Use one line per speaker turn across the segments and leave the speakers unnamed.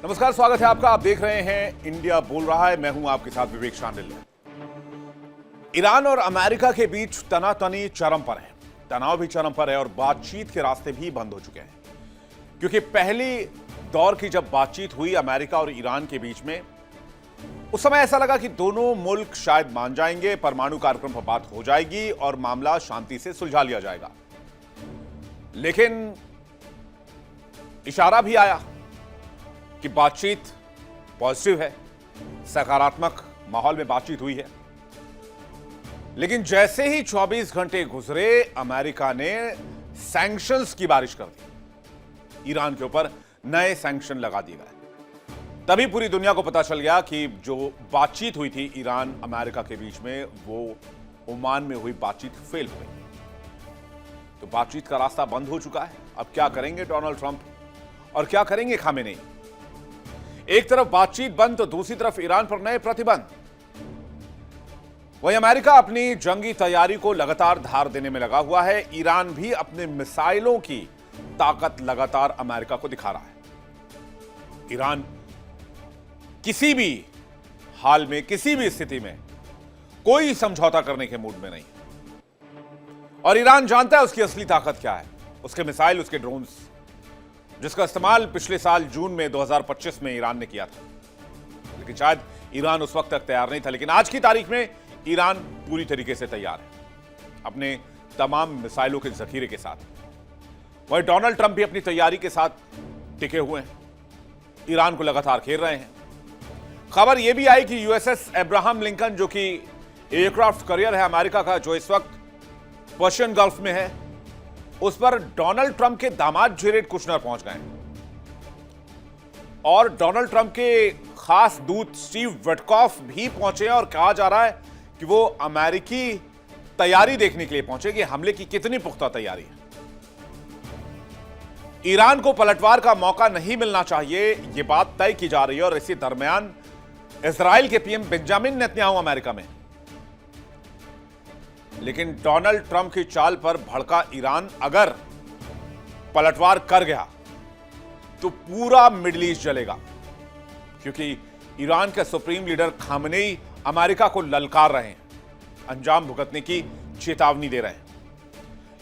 नमस्कार, स्वागत है आपका। आप देख रहे हैं इंडिया बोल रहा है। मैं हूं आपके साथ विवेक शांडिल। ईरान और अमेरिका के बीच तनातनी चरम पर है, तनाव भी चरम पर है और बातचीत के रास्ते भी बंद हो चुके हैं। क्योंकि पहली दौर की जब बातचीत हुई अमेरिका और ईरान के बीच में, उस समय ऐसा लगा कि दोनों मुल्क शायद मान जाएंगे, परमाणु कार्यक्रम पर बात हो जाएगी और मामला शांति से सुलझा लिया जाएगा। लेकिन इशारा भी आया कि बातचीत पॉजिटिव है, सकारात्मक माहौल में बातचीत हुई है। लेकिन जैसे ही 24 घंटे गुजरे, अमेरिका ने सैंक्शंस की बारिश कर दी। ईरान के ऊपर नए सैंक्शन लगा दिए गए। तभी पूरी दुनिया को पता चल गया कि जो बातचीत हुई थी ईरान अमेरिका के बीच में, वो ओमान में हुई बातचीत फेल हो गई। तो बातचीत का रास्ता बंद हो चुका है। अब क्या करेंगे डोनाल्ड ट्रंप और क्या करेंगे खामेनेई? एक तरफ बातचीत बंद तो दूसरी तरफ ईरान पर नए प्रतिबंध। वहीं अमेरिका अपनी जंगी तैयारी को लगातार धार देने में लगा हुआ है। ईरान भी अपने मिसाइलों की ताकत लगातार अमेरिका को दिखा रहा है। ईरान किसी भी हाल में, किसी भी स्थिति में कोई समझौता करने के मूड में नहीं। और ईरान जानता है उसकी असली ताकत क्या है, उसके मिसाइल, उसके ड्रोन्स, जिसका इस्तेमाल पिछले साल जून में 2025 में ईरान ने किया था। लेकिन शायद ईरान उस वक्त तक तैयार नहीं था। लेकिन आज की तारीख में ईरान पूरी तरीके से तैयार है, अपने तमाम मिसाइलों के जखीरे के साथ। वहीं डोनाल्ड ट्रंप भी अपनी तैयारी के साथ टिके हुए हैं, ईरान को लगातार घेर रहे हैं। खबर यह भी आई कि यूएसएस अब्राहम लिंकन, जो कि एयरक्राफ्ट करियर है अमेरिका का, जो इस वक्त पर्शियन गल्फ में है, उस पर डोनाल्ड ट्रंप के दामाद जेरेड कुशनर पहुंच गए। और डोनाल्ड ट्रंप के खास दूत स्टीव विटकॉफ भी पहुंचे और कहा जा रहा है कि वो अमेरिकी तैयारी देखने के लिए पहुंचे कि हमले की कितनी पुख्ता तैयारी है। ईरान को पलटवार का मौका नहीं मिलना चाहिए, यह बात तय की जा रही है। और इसी दरमियान इजराइल के पीएम बेंजामिन नेतन्याहू अमेरिका में। लेकिन डोनाल्ड ट्रंप की चाल पर भड़का ईरान अगर पलटवार कर गया तो पूरा मिडिल ईस्ट जलेगा। क्योंकि ईरान के सुप्रीम लीडर खामेनेई अमेरिका को ललकार रहे हैं, अंजाम भुगतने की चेतावनी दे रहे हैं।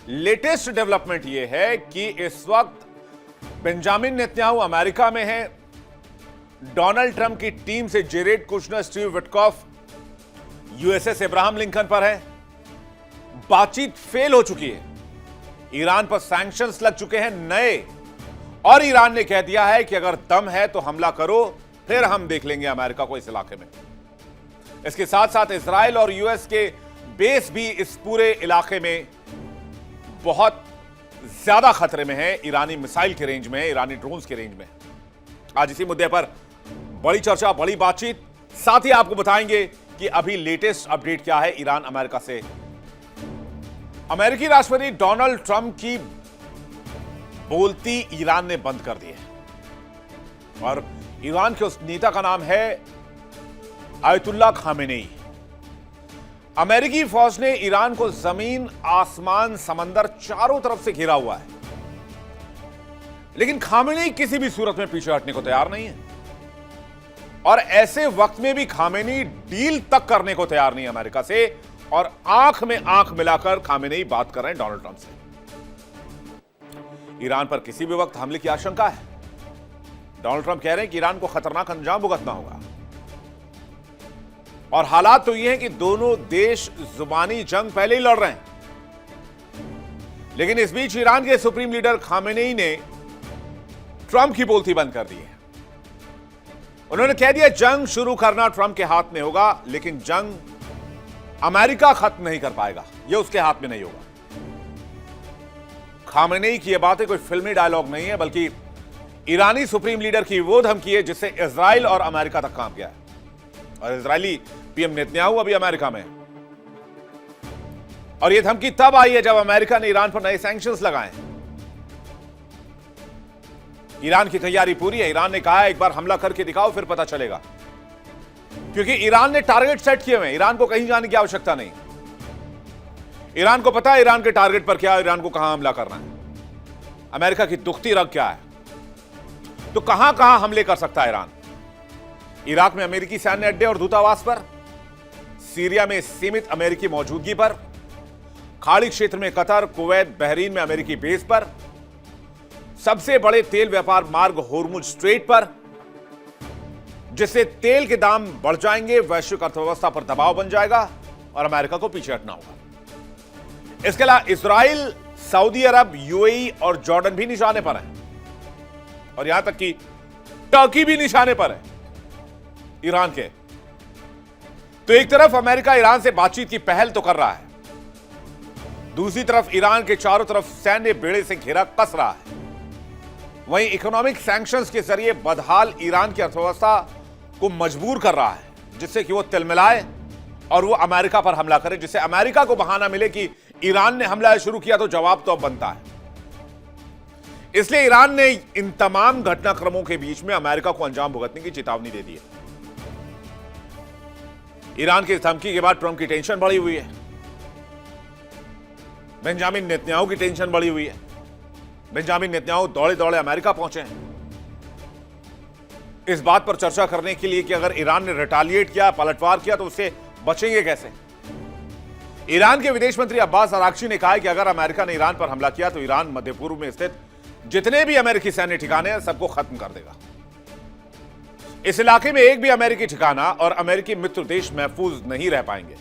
लेटेस्ट डेवलपमेंट यह है कि इस वक्त बेंजामिन नेतन्याहू अमेरिका में है, डोनाल्ड ट्रंप की टीम से Jared Kushner, Steve Witkoff USS Abraham Lincoln पर है। बातचीत फेल हो चुकी है, ईरान पर सैंक्शंस लग चुके हैं नए, और ईरान ने कह दिया है कि अगर दम है तो हमला करो, फिर हम देख लेंगे अमेरिका को इस इलाके में। इसके साथ साथ इजराइल और यूएस के बेस भी इस पूरे इलाके में बहुत ज्यादा खतरे में है, ईरानी मिसाइल के रेंज में है, ईरानी ड्रोन्स के रेंज में। आज इसी मुद्दे पर बड़ी चर्चा, बड़ी बातचीत, साथ ही आपको बताएंगे कि अभी लेटेस्ट अपडेट क्या है ईरान अमेरिका से। अमेरिकी राष्ट्रपति डोनाल्ड ट्रंप की बोलती ईरान ने बंद कर दी है। और ईरान के उस नेता का नाम है आयतुल्ला खामेनेई। अमेरिकी फौज ने ईरान को जमीन, आसमान, समंदर चारों तरफ से घेरा हुआ है। लेकिन खामेनेई किसी भी सूरत में पीछे हटने को तैयार नहीं है। और ऐसे वक्त में भी खामेनेई डील तक करने को तैयार नहीं है अमेरिका से। और आंख में आंख मिलाकर खामेनेई बात कर रहे हैं डोनाल्ड ट्रंप से। ईरान पर किसी भी वक्त हमले की आशंका है। डोनाल्ड ट्रंप कह रहे हैं कि ईरान को खतरनाक अंजाम भुगतना होगा। और हालात तो ये हैं कि दोनों देश जुबानी जंग पहले ही लड़ रहे हैं। लेकिन इस बीच ईरान के सुप्रीम लीडर खामेनेई ने ट्रंप की बोलती बंद कर दी है। उन्होंने कह दिया जंग शुरू करना ट्रंप के हाथ में होगा, लेकिन जंग अमेरिका खत्म नहीं कर पाएगा, यह उसके हाथ में नहीं होगा। खामेनेई की यह बातें कोई फिल्मी डायलॉग नहीं है, बल्कि ईरानी सुप्रीम लीडर की वो धमकी है जिससे इजराइल और अमेरिका तक काम किया है। और इजरायली पीएम नेतन्याहू अभी अमेरिका में। और यह धमकी तब आई है जब अमेरिका ने ईरान पर नए सैंक्शंस लगाए। ईरान की तैयारी पूरी है। ईरान ने कहा है एक बार हमला करके दिखाओ, फिर पता चलेगा। क्योंकि ईरान ने टारगेट सेट किए हुए हैं, ईरान को कहीं जाने की आवश्यकता नहीं। ईरान को पता है ईरान के टारगेट पर क्या है, ईरान को कहां हमला करना है, अमेरिका की दुखती रग क्या है। तो कहां कहां हमले कर सकता है ईरान? इराक में अमेरिकी सैन्य अड्डे और दूतावास पर, सीरिया में सीमित अमेरिकी मौजूदगी पर, खाड़ी क्षेत्र में कतर, कुवैत, बहरीन में अमेरिकी बेस पर, सबसे बड़े तेल व्यापार मार्ग होर्मुज स्ट्रेट पर, जिससे तेल के दाम बढ़ जाएंगे, वैश्विक अर्थव्यवस्था पर दबाव बन जाएगा और अमेरिका को पीछे हटना होगा। इसके अलावा इजराइल, सऊदी अरब, यूएई और जॉर्डन भी निशाने पर है और यहां तक कि टर्की भी निशाने पर है ईरान के। तो एक तरफ अमेरिका ईरान से बातचीत की पहल तो कर रहा है, दूसरी तरफ ईरान के चारों तरफ सैन्य बेड़े से घेरा कस रहा है। वहीं इकोनॉमिक सैंक्शंस के जरिए बदहाल ईरान की अर्थव्यवस्था को मजबूर कर रहा है, जिससे कि वो तिलमिलाए और वो अमेरिका पर हमला करे, जिससे अमेरिका को बहाना मिले कि ईरान ने हमला शुरू किया तो जवाब तो अब बनता है। इसलिए ईरान ने इन तमाम घटनाक्रमों के बीच में अमेरिका को अंजाम भुगतने की चेतावनी दे दी है। ईरान की धमकी के बाद ट्रंप की टेंशन बढ़ी हुई है, बेंजामिन नेतन्याहू की टेंशन बढ़ी हुई है। बेंजामिन नेतन्याहू दौड़े दौड़े अमेरिका पहुंचे हैं इस बात पर चर्चा करने के लिए कि अगर ईरान ने रिटालिएट किया, पलटवार किया, तो उससे बचेंगे कैसे। ईरान के विदेश मंत्री अब्बास अराक्ची ने कहा है कि अगर अमेरिका ने ईरान पर हमला किया तो ईरान मध्य पूर्व में स्थित जितने भी अमेरिकी सैन्य ठिकाने हैं सबको खत्म कर देगा। इस इलाके में एक भी अमेरिकी ठिकाना और अमेरिकी मित्र देश महफूज नहीं रह पाएंगे।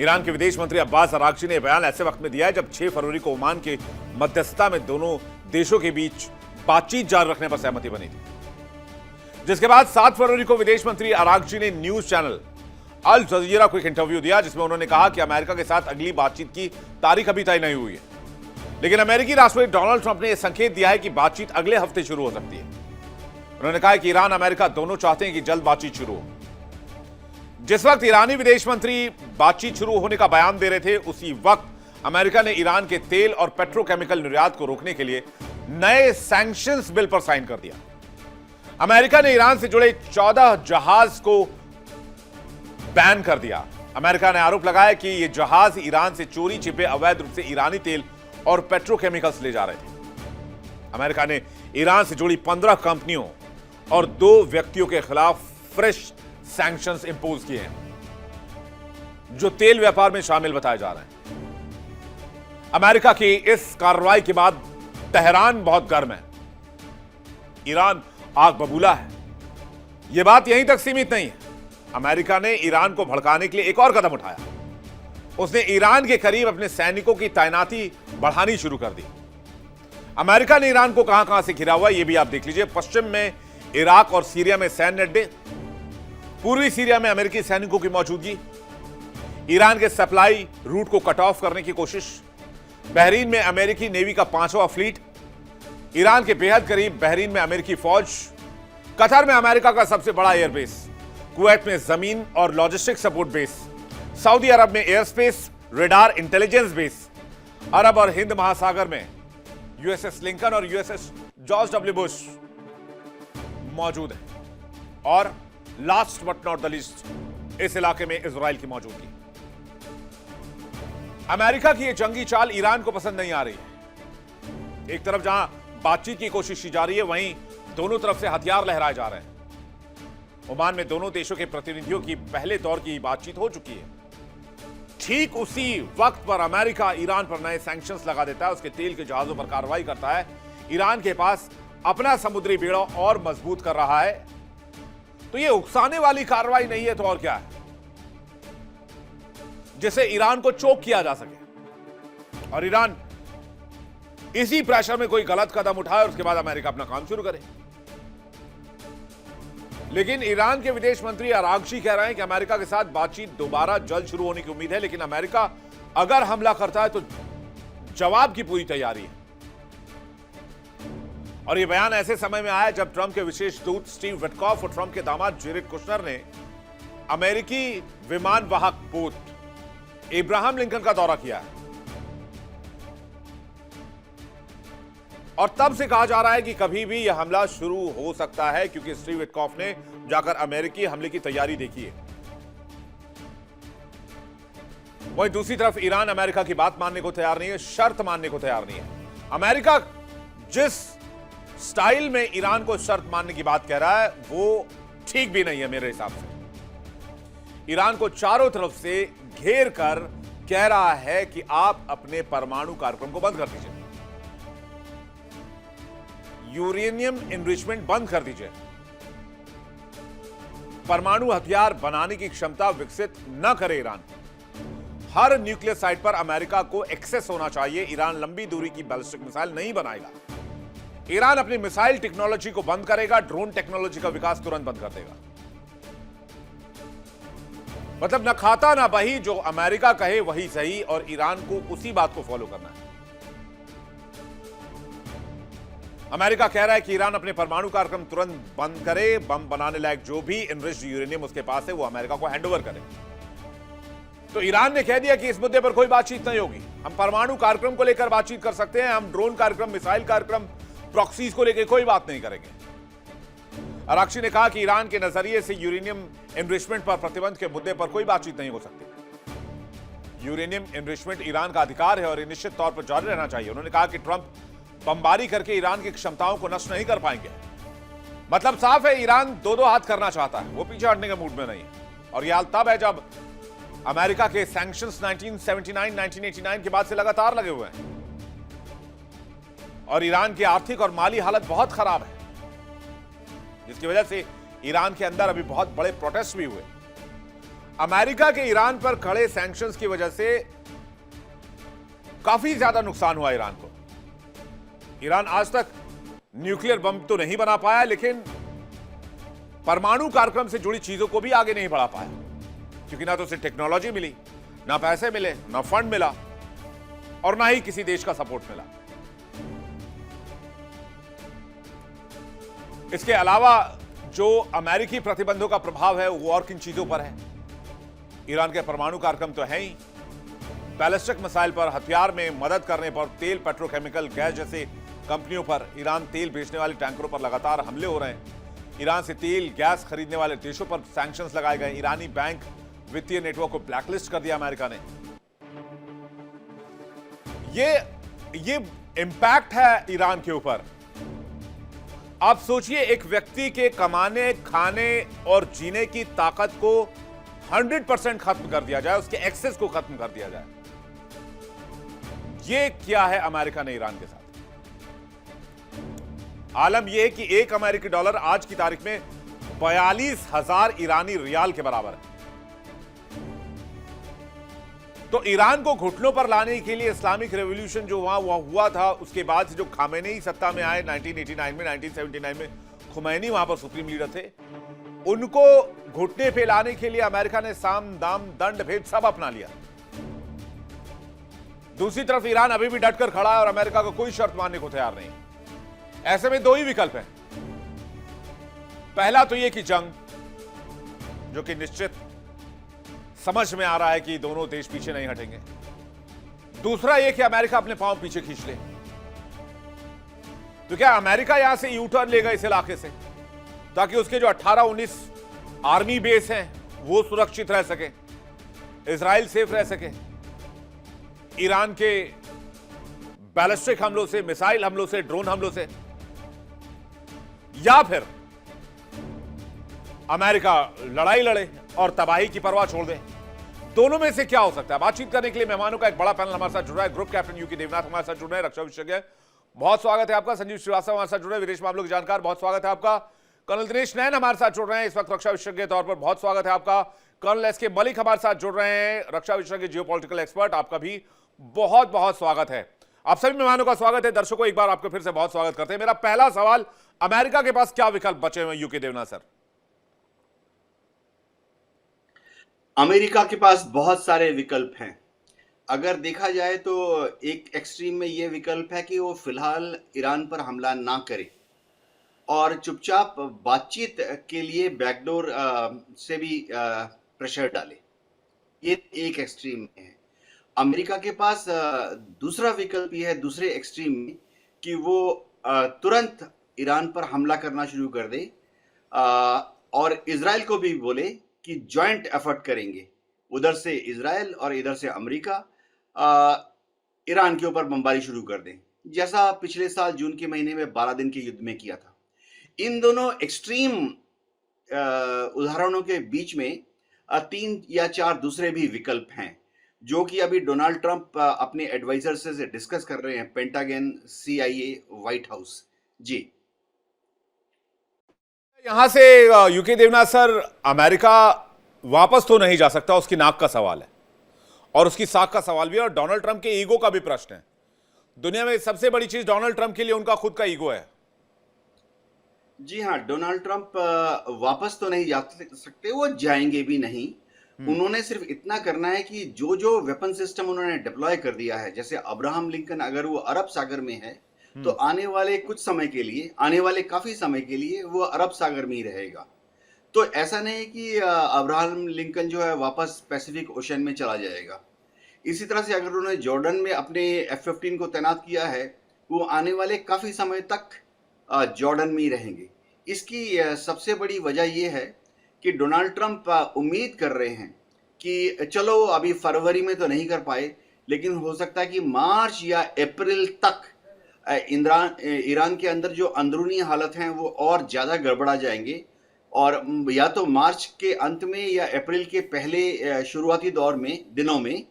ईरान के विदेश मंत्री अब्बास अराक्ची ने बयान ऐसे वक्त में दिया है जब 6 फरवरी को ओमान के मध्यस्थता में दोनों देशों के बीच बातचीत जारी रखने पर सहमति बनी थी, जिसके बाद 7 फरवरी को विदेश मंत्री अराक्ची ने न्यूज चैनल अल जजीरा को एक इंटरव्यू दिया, जिसमें उन्होंने कहा कि अमेरिका के साथ अगली बातचीत की तारीख अभी तय नहीं हुई है, लेकिन अमेरिकी राष्ट्रपति डोनाल्ड ट्रंप ने यह संकेत दिया है कि बातचीत अगले हफ्ते शुरू हो सकती है। उन्होंने कहा कि ईरान अमेरिका दोनों चाहते हैं कि जल्द बातचीत शुरू हो। जिस वक्त ईरानी विदेश मंत्री बातचीत शुरू होने का बयान दे रहे थे, उसी वक्त अमेरिका ने ईरान के तेल और पेट्रोकेमिकल निर्यात को रोकने के लिए नए सैंक्शंस बिल पर साइन कर दिया। अमेरिका ने ईरान से जुड़े 14 जहाज को बैन कर दिया। अमेरिका ने आरोप लगाया कि ये जहाज ईरान से चोरी छिपे अवैध रूप से ईरानी तेल और पेट्रोकेमिकल्स ले जा रहे थे। अमेरिका ने ईरान से जुड़ी 15 कंपनियों और 2 व्यक्तियों के खिलाफ फ्रेश सैंक्शंस इंपोज किए हैं, जो तेल व्यापार में शामिल बताए जा रहे हैं। अमेरिका की इस कार्रवाई के बाद तेहरान बहुत गर्म है, ईरान आग बबूला है। यह बात यहीं तक सीमित नहीं है, अमेरिका ने ईरान को भड़काने के लिए एक और कदम उठाया। उसने ईरान के करीब अपने सैनिकों की तैनाती बढ़ानी शुरू कर दी। अमेरिका ने ईरान को कहां कहां से घिरा हुआ, यह भी आप देख लीजिए। पश्चिम में इराक और सीरिया में सैन्य अड्डे, पूर्वी सीरिया में अमेरिकी सैनिकों की मौजूदगी, ईरान के सप्लाई रूट को कट ऑफ करने की कोशिश, बहरीन में अमेरिकी नेवी का 5वां फ्लीट, ईरान के बेहद करीब बहरीन में अमेरिकी फौज, कतर में अमेरिका का सबसे बड़ा एयरबेस, कुवैत में जमीन और logistic support base, Saudi Arab में air space, radar intelligence base, Arab और हिंद महासागर में यूएसएस लिंकन और यूएसएस जॉर्ज डब्ल्यू बुश मौजूद है, और last but not the least इस इलाके में इजराइल की मौजूदगी। अमेरिका की यह जंगी चाल ईरान को पसंद नहीं आ रही है। एक तरफ जहां बातचीत की कोशिश की जा रही है, वहीं दोनों तरफ से हथियार लहराए जा रहे हैं। ओमान में दोनों देशों के प्रतिनिधियों की पहले दौर की बातचीत हो चुकी है। ठीक उसी वक्त पर अमेरिका ईरान पर नए सैंक्शंस लगा देता है, उसके तेल के जहाजों पर कार्रवाई करता है, ईरान के पास अपना समुद्री बेड़ा और मजबूत कर रहा है। तो यह उकसाने वाली कार्रवाई नहीं है तो और क्या है, जिसे ईरान को चोक किया जा सके और ईरान इसी प्रेशर में कोई गलत कदम उठाए और उसके बाद अमेरिका अपना काम शुरू करे। लेकिन ईरान के विदेश मंत्री अरागची कह रहे हैं कि अमेरिका के साथ बातचीत दोबारा जल्द शुरू होने की उम्मीद है, लेकिन अमेरिका अगर हमला करता है तो जवाब की पूरी तैयारी है। और यह बयान ऐसे समय में आया जब ट्रंप के विशेष दूत स्टीव विटकॉफ और ट्रंप के दामाद जेरेड कुशनर ने अमेरिकी विमान वाहक पोत इब्राहिम लिंकन का दौरा किया है। और तब से कहा जा रहा है कि कभी भी यह हमला शुरू हो सकता है, क्योंकि स्टीव विटकॉफ ने जाकर अमेरिकी हमले की तैयारी देखी है। वहीं दूसरी तरफ ईरान अमेरिका की बात मानने को तैयार नहीं है, शर्त मानने को तैयार नहीं है। अमेरिका जिस स्टाइल में ईरान को शर्त मानने की बात कह रहा है, वो ठीक भी नहीं है मेरे हिसाब से। ईरान को चारों तरफ से घेर कर कह रहा है कि आप अपने परमाणु कार्यक्रम को बंद कर दीजिए, यूरेनियम एनरिचमेंट बंद कर दीजिए, परमाणु हथियार बनाने की क्षमता विकसित न करे ईरान। हर न्यूक्लियर साइट पर अमेरिका को एक्सेस होना चाहिए। ईरान लंबी दूरी की बैलिस्टिक मिसाइल नहीं बनाएगा। ईरान अपनी मिसाइल टेक्नोलॉजी को बंद करेगा, ड्रोन टेक्नोलॉजी का विकास तुरंत बंद कर देगा। मतलब न खाता ना बही, जो अमेरिका कहे वही सही, और ईरान को उसी बात को फॉलो करना है। अमेरिका कह रहा है कि ईरान अपने परमाणु कार्यक्रम तुरंत बंद करे, बम बनाने लायक जो भी एनरिच्ड यूरेनियम उसके पास है वो अमेरिका को हैंडओवर करे। तो ईरान ने कह दिया कि इस मुद्दे पर कोई बातचीत नहीं होगी। हम परमाणु कार्यक्रम को लेकर बातचीत कर सकते हैं, हम ड्रोन कार्यक्रम, मिसाइल कार्यक्रम, प्रॉक्सीज को लेकर कोई बात नहीं करेंगे। अराक्ची ने कहा कि ईरान के नजरिए से यूरेनियम एनरिचमेंट पर प्रतिबंध के मुद्दे पर कोई बातचीत नहीं हो सकती। यूरेनियम एनरिचमेंट ईरान का अधिकार है और ये निश्चित तौर पर जारी रहना चाहिए। उन्होंने कहा कि ट्रंप बमबारी करके ईरान की क्षमताओं को नष्ट नहीं कर पाएंगे। मतलब साफ है, ईरान दो हाथ करना चाहता है, वो पीछे हटने के मूड में नहीं है। और यह हाल तब है जब अमेरिका के सैंक्शंस 1979, 1989 के बाद से लगातार लगे हुए हैं और ईरान की आर्थिक और माली हालत बहुत खराब है, जिसकी वजह से ईरान के अंदर अभी बहुत बड़े प्रोटेस्ट भी हुए। अमेरिका के ईरान पर खड़े सैंक्शंस की वजह से काफी ज्यादा नुकसान हुआ ईरान को। ईरान आज तक न्यूक्लियर बम तो नहीं बना पाया, लेकिन परमाणु कार्यक्रम से जुड़ी चीजों को भी आगे नहीं बढ़ा पाया, क्योंकि ना तो उसे टेक्नोलॉजी मिली, ना पैसे मिले, ना फंड मिला, और ना ही किसी देश का सपोर्ट मिला। इसके अलावा जो अमेरिकी प्रतिबंधों का प्रभाव है वो और किन चीजों पर है। ईरान के परमाणु कार्यक्रम तो है ही, बैलिस्टिक मिसाइल पर, हथियार में मदद करने पर, तेल, पेट्रोकेमिकल, गैस जैसे कंपनियों पर, ईरान तेल बेचने वाले टैंकरों पर लगातार हमले हो रहे हैं। ईरान से तेल, गैस खरीदने वाले देशों पर सैंक्शंस लगाए गए। ईरानी बैंक वित्तीय नेटवर्क को ब्लैकलिस्ट कर दिया अमेरिका ने। ये इंपैक्ट है ईरान के ऊपर। आप सोचिए, एक व्यक्ति के कमाने, खाने और जीने की ताकत को 100% खत्म कर दिया जाए, उसके एक्सेस को खत्म कर दिया जाए। ये क्या है अमेरिका ने ईरान के साथ। आलम यह है कि एक अमेरिकी डॉलर आज की तारीख में 42,000 ईरानी रियाल के बराबर है। तो ईरान को घुटनों पर लाने के लिए इस्लामिक रेवोल्यूशन जो वहां हुआ था, उसके बाद से जो खामेनेई सत्ता में आए 1989 में, 1979 में खुमैनी वहां पर सुप्रीम लीडर थे, उनको घुटने पे लाने के लिए अमेरिका ने साम, दाम, दंड, भेद सब अपना लिया। दूसरी तरफ ईरान अभी भी डटकर खड़ा है और अमेरिका को कोई शर्त मानने को तैयार नहीं। ऐसे में दो ही विकल्प हैं। पहला तो यह कि जंग, जो कि निश्चित समझ में आ रहा है कि दोनों देश पीछे नहीं हटेंगे। दूसरा यह कि अमेरिका अपने पांव पीछे खींच ले। तो क्या अमेरिका यहां से यू टर्न लेगा इस इलाके से, ताकि उसके जो 18-19 आर्मी बेस हैं वो सुरक्षित रह सके, इजराइल सेफ रह सके, ईरान के बैलिस्टिक हमलों से, मिसाइल हमलों से, ड्रोन हमलों से, या फिर अमेरिका लड़ाई लड़े और तबाही की परवाह छोड़ दे। दोनों में से क्या हो सकता है? बातचीत करने के लिए मेहमानों का एक बड़ा पैनल हमारे साथ जुड़ रहा है। ग्रुप कैप्टन यूके देवनाथ हमारे साथ जुड़ रहे हैं, रक्षा विशेषज्ञ, बहुत स्वागत है आपका। संजीव श्रीवास्तव हमारे साथ जुड़ रहे हैं, विदेश मामलों के जानकार, बहुत स्वागत है आपका। कर्नल दिनेश नैन हमारे साथ जुड़ रहे हैं इस वक्त रक्षा विशेषज्ञ के तौर पर, बहुत स्वागत है आपका। कर्नल एसके मलिक हमारे साथ जुड़ रहे हैं, रक्षा विशेषज्ञ, जियोपॉलिटिकल एक्सपर्ट, आपका भी बहुत बहुत स्वागत है। आप सभी मेहमानों का स्वागत है। दर्शकों, एक बार आपको फिर से बहुत स्वागत करते हैं। मेरा पहला सवाल, अमेरिका के पास क्या विकल्प बचे हुए यूके देवनाथ सर?
अमेरिका के पास बहुत सारे विकल्प हैं। अगर देखा जाए तो एक एक्सट्रीम में यह विकल्प है कि वो फिलहाल ईरान पर हमला ना करे और चुपचाप बातचीत के लिए बैकडोर से भी प्रेशर डाले। ये एक एक्सट्रीम में है। अमेरिका के पास दूसरा विकल्प यह है, दूसरे एक्सट्रीम में, कि वो तुरंत ईरान पर हमला करना शुरू कर दे और इजराइल को भी बोले कि जॉइंट एफर्ट करेंगे, उधर से इजराइल और इधर से अमेरिका ईरान के ऊपर बमबारी शुरू कर दें। जैसा पिछले साल जून के महीने में 12 दिन के युद्ध में किया था। इन दोनों एक्सट्रीम उदाहरणों के बीच में 3 या 4 दूसरे भी विकल्प हैं, जो कि अभी डोनाल्ड ट्रंप अपने एडवाइजर से डिस्कस कर रहे हैं, पेंटागन, CIA, व्हाइट हाउस। जी।
यहां से यूके देवनाथ सर, अमेरिका वापस तो नहीं जा सकता, उसकी नाक का सवाल है और उसकी साख का सवाल भी है, और डोनाल्ड ट्रंप के ईगो का भी प्रश्न है। दुनिया में सबसे बड़ी चीज डोनाल्ड ट्रंप के लिए उनका खुद का ईगो है।
जी हाँ, डोनाल्ड ट्रंप वापस तो नहीं जा सकते, वो जाएंगे भी नहीं। उन्होंने सिर्फ इतना करना है कि जो जो वेपन सिस्टम उन्होंने डिप्लॉय कर दिया है, जैसे अब्राहम लिंकन अगर वो अरब सागर में है, तो आने वाले कुछ समय के लिए, आने वाले काफी समय के लिए वो अरब सागर में ही रहेगा। तो ऐसा नहीं है कि अब्राहम लिंकन जो है वापस पैसिफिक ओशन में चला जाएगा। इसी तरह से अगर उन्होंने जॉर्डन में अपने F-15 को तैनात किया है, वो आने वाले काफी समय तक जॉर्डन में ही रहेंगे। इसकी सबसे बड़ी वजह यह है कि डोनाल्ड ट्रंप उम्मीद कर रहे हैं कि चलो अभी फरवरी में तो नहीं कर पाए, लेकिन हो सकता है कि मार्च या अप्रैल तक ईरान के अंदर जो अंदरूनी हालत हैं वो और ज़्यादा गड़बड़ा जाएंगे, और या तो मार्च के अंत में या अप्रैल के पहले शुरुआती दौर में दिनों में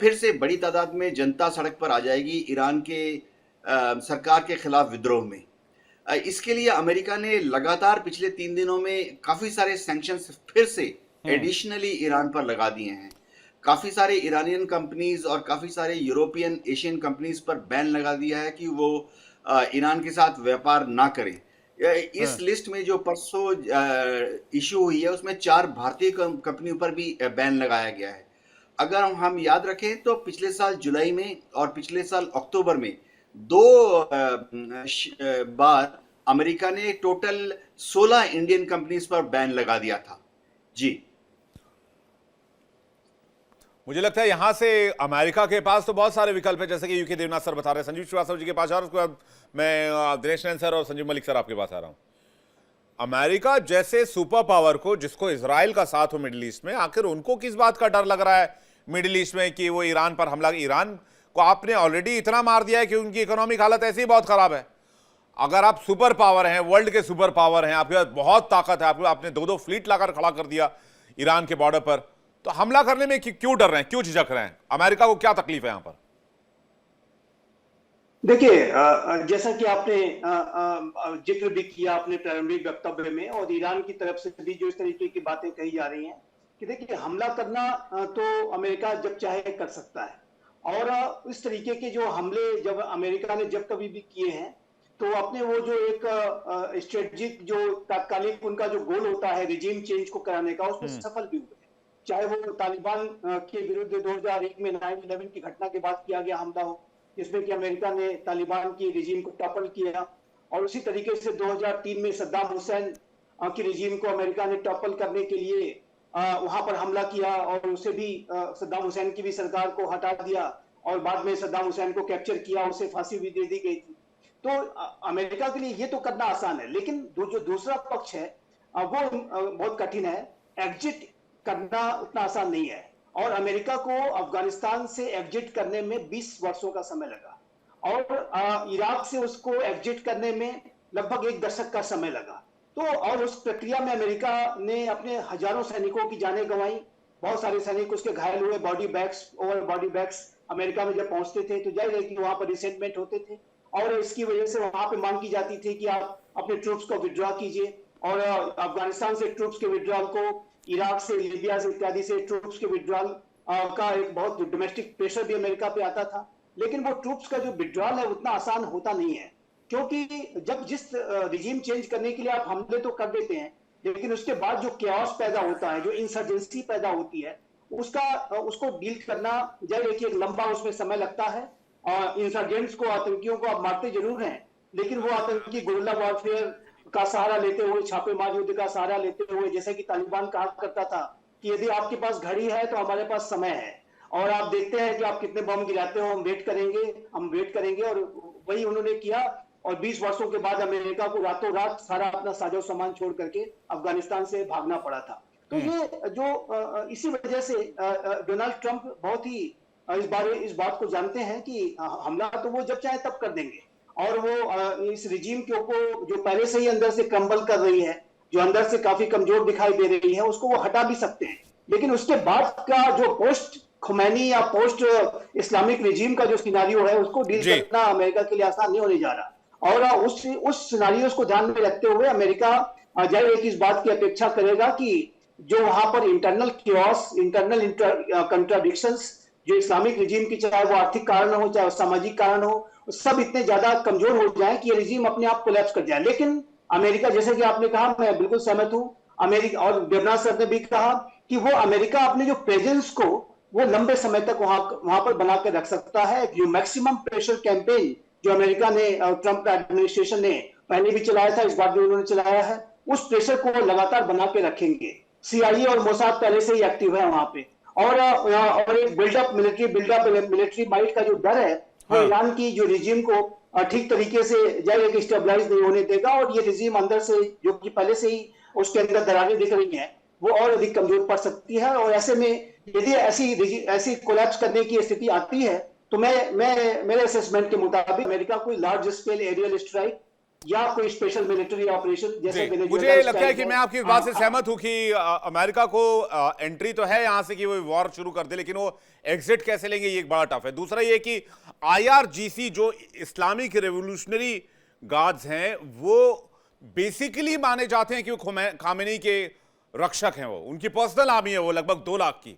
फिर से बड़ी तादाद में जनता सड़क पर आ जाएगी ईरान के सरकार के खिलाफ विद्रोह में। इसके लिए अमेरिका ने लगातार पिछले 3 दिनों में काफी सारे सैंक्शंस फिर से एडिशनली ईरान पर लगा दिए हैं। काफी सारे ईरानियन कंपनीज और काफी सारे यूरोपियन एशियन कंपनीज पर बैन लगा दिया है कि वो ईरान के साथ व्यापार ना करें। इस लिस्ट में जो परसों इशू हुई है उसमें 4 भारतीय कंपनियों पर भी बैन लगाया गया है। अगर हम याद रखें तो पिछले साल जुलाई में और पिछले साल अक्टूबर में 2 बार अमेरिका ने टोटल 16 इंडियन कंपनीज पर बैन लगा दिया था। जी।
मुझे लगता है यहां से अमेरिका के पास तो बहुत सारे विकल्प है, जैसे कि यूके देवनाथ सर बता रहे हैं, संजीव श्रीवास्तव जी के पास, और उसके बाद मैं दिनेश नैन सर और संजीव मलिक सर आपके पास आ रहा हूं। अमेरिका जैसे सुपर पावर को, जिसको इजराइल का साथ हो मिडिल ईस्ट में, आखिर उनको किस बात का डर लग रहा है मिडिल ईस्ट में कि वो ईरान पर हमला? ईरान को आपने ऑलरेडी इतना मार दिया है कि उनकी इकोनॉमिक हालत ऐसी ही बहुत खराब है। अगर आप सुपर पावर हैं, वर्ल्ड के सुपर पावर हैं, आपके पास बहुत ताकत है, आपने 2-2 फ्लीट लाकर खड़ा कर दिया ईरान के बॉर्डर पर, तो हमला करने में क्यों डर रहे हैं, क्यों झिझक रहे हैं? अमेरिका को क्या तकलीफ है यहां पर?
देखिए, जैसा कि आपने जिक्र भी किया अपने प्रारंभिक वक्तव्य में, और ईरान की तरफ से भी जो इस तरीके की बातें कही जा रही हैं कि देखिए, हमला करना तो अमेरिका जब चाहे कर सकता है, और इस तरीके के जो हमले जब अमेरिका ने जब कभी भी किए हैं, तो अपने वो जो एक स्ट्रेटेजिक जो तात्कालिक उनका जो गोल होता है रिजीम चेंज को कराने का, उसमें सफल भी हुए। चाहे वो तालिबान के विरुद्ध 2001 में 9/11 की घटना के बाद किया गया हमला हो, जिसमें कि अमेरिका ने तालिबान की रिजीम को टॉपल किया, और उसी तरीके से 2003 में सद्दाम हुसैन की रिजीम को अमेरिका ने टॉपल करने के लिए वहां पर हमला किया, और उसे भी सद्दाम हुसैन की भी सरकार को हटा दिया, और बाद में सद्दाम हुसैन को कैप्चर किया, उसे फांसी भी दे दी गई थी। तो अमेरिका के लिए ये तो करना आसान है, लेकिन जो दूसरा पक्ष है वो बहुत कठिन है। एग्जिट करना उतना आसान नहीं है, और अमेरिका को अफगानिस्तान से एग्जिट करने में 20 वर्षों का समय लगा, और इराक से उसको एग्जिट करने में लगभग 1 दशक का समय लगा। तो और उस प्रक्रिया में अमेरिका ने अपने हजारों सैनिकों की जानें गंवाई, बहुत सारे सैनिक उसके घायल हुए, बॉडी बैग्स अमेरिका में जब पहुंचते थे तो जाहिर है कि वहां पर रिसेंटमेंट होते थे, और इसकी वजह से वहां पे मांग की जाती थी कि आप अपने ट्रूप्स को विड्रॉ कीजिए, और अफगानिस्तान से ट्रूप्स के विड्रॉल को, इराक से, लीबिया से इत्यादि से ट्रूप्स के विड्रॉल का एक बहुत डोमेस्टिक प्रेशर भी अमेरिका पे आता था। लेकिन वो ट्रूप्स का जो विड्रॉल है उतना आसान होता नहीं है, क्योंकि जब जिस रिजीम चेंज करने के लिए आप हमले तो कर देते हैं, लेकिन उसके बाद जो केओस पैदा होता है, जो इंसर्जेंसी पैदा होती है, उसको डील करना जाहिर है कि एक लंबा उसमें समय लगता है। इंसर्जेंट्स को, आतंकियों को आप मारते जरूर हैं, लेकिन वो आतंकी गुरिल्ला वॉरफेयर का सहारा लेते हुए, छापेमार युद्ध का सहारा लेते हुए, जैसे कि तालिबान कहा करता था कि यदि आपके पास घड़ी है तो हमारे पास समय है, और आप देखते हैं कि आप कितने बम गिराते हो, हम वेट करेंगे, और वही उन्होंने किया। और 20 वर्षों के बाद अमेरिका को रातों रात सारा अपना साजो सामान छोड़ करके अफगानिस्तान से भागना पड़ा था। तो ये जो इसी वजह से डोनाल्ड ट्रंप बहुत ही इस बात को जानते हैं कि हमला तो वो जब चाहे तब कर देंगे, और वो इस रिजीम के ऊपर जो पहले से ही अंदर से क्रम्बल कर रही है, जो अंदर से काफी कमजोर दिखाई दे रही है, उसको वो हटा भी सकते हैं। लेकिन उसके बाद का जो पोस्ट खुमैनी या पोस्ट इस्लामिक रिजीम का जो सिनारियो है, उसको डील करना अमेरिका के लिए आसान नहीं होने जा रहा। और उस सिनारियोस को ध्यान में रखते हुए अमेरिका जाहिर है कि इस बात की अपेक्षा करेगा कि जो वहां पर इंटरनल क्योस, इंटरनल कंट्राडिक्शंस जो इस्लामिक रिजीम की, चाहे वो आर्थिक कारण हो चाहे वो सामाजिक कारण हो, सब इतने ज्यादा कमजोर हो जाए कि ये रिजीम अपने आप कोलैप्स कर जाए। लेकिन अमेरिका, जैसे कि आपने कहा, मैं बिल्कुल सहमत हूं, अमेरिका और देवनाथ सर ने भी कहा कि वो अमेरिका अपने जो प्रेजेंस को वो लंबे समय तक वहां पर बना कर रख सकता है। जो मैक्सिमम प्रेशर कैंपेन जो अमेरिका ने, ट्रंप एडमिनिस्ट्रेशन ने पहले भी चलाया था, इस बार भी उन्होंने चलाया है, उस प्रेशर को वो लगातार बना के रखेंगे। सीआईए और मोसाद पहले से ही एक्टिव है वहां पे, और एक बिल्डअप मिलिट्री माइट का जो डर है, वो ईरान की जो रिजीम को ठीक तरीके से जाहिर है कि स्टेबलाइज नहीं होने देगा, और ये रिजीम अंदर से, जो कि पहले से ही उसके अंदर दरारें दिख रही हैं, वो और अधिक कमजोर पड़ सकती है। और ऐसे में यदि ऐसी कोलैप्स करने की स्थिति आती है, तो मैं मेरे असेसमेंट के मुताबिक अमेरिका कोई लार्ज स्केल एरियल स्ट्राइक या कोई स्पेशल मिलिट्री ऑपरेशन जैसे
मुझे लगता है कि मैं आपकी इस बात से सहमत हूं कि अमेरिका को एंट्री तो है यहां से कि वो वॉर शुरू कर दे, लेकिन वो एग्जिट कैसे लेंगे ये एक बड़ा टफ है। दूसरा ये कि आईआरजीसी जो इस्लामिक रेवोल्यूशनरी गार्ड्स हैं, वो बेसिकली माने जाते हैं कि वो खामेनी के रक्षक हैं, वो उनकी पर्सनल आर्मी है, वो लगभग 2 लाख की,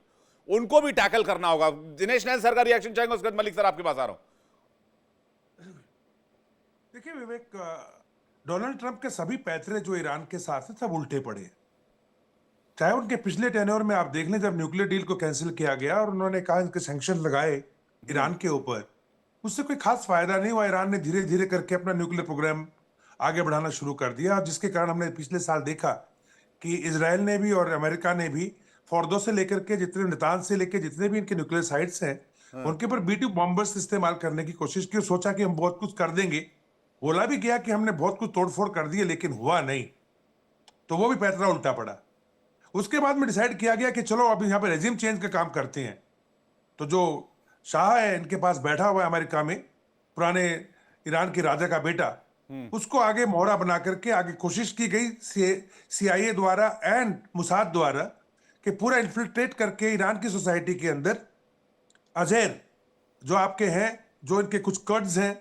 उनको भी टैकल करना होगा। दिनेश नैन सर का रिएक्शन चाहेंगे, उसके बाद मलिक सर आपके पास आ रहा हूं।
देखिए विवेक, डोनाल्ड ट्रंप के सभी पैतरे जो ईरान के साथ हैं सब उल्टे पड़े। चाहे उनके पिछले टेन्योर में आप देख लें, जब न्यूक्लियर डील को कैंसिल किया गया और उन्होंने कहा इनके सैंक्शन लगाए ईरान के ऊपर, उससे कोई खास फायदा नहीं हुआ। ईरान ने धीरे धीरे करके अपना न्यूक्लियर प्रोग्राम आगे बढ़ाना शुरू कर दिया, जिसके कारण हमने पिछले साल देखा कि इजराइल ने भी और अमेरिका ने भी फोर्दो से लेकर के जितने नातांज से लेकर जितने भी इनके न्यूक्लियर साइट्स हैं, उनके ऊपर B-2 बॉम्बर्स इस्तेमाल करने की कोशिश की, सोचा कि हम बहुत कुछ कर देंगे। बोला भी गया कि हमने बहुत कुछ तोड़फोड़ कर दिए, लेकिन हुआ नहीं, तो वो भी पैतरा उल्टा पड़ा। उसके बाद में डिसाइड किया गया कि चलो अब यहाँ पे रेजिम चेंज का काम करते हैं। तो जो शाह है इनके पास बैठा हुआ है अमेरिका में, पुराने ईरान के राजा का बेटा, उसको आगे मोहरा बना करके आगे कोशिश की गई CIA द्वारा एंड मुसाद द्वारा कि पूरा इन्फिल्ट्रेट करके ईरान की सोसाइटी के अंदर अजैर जो आपके हैं, जो इनके कुछ कर्ड्स हैं,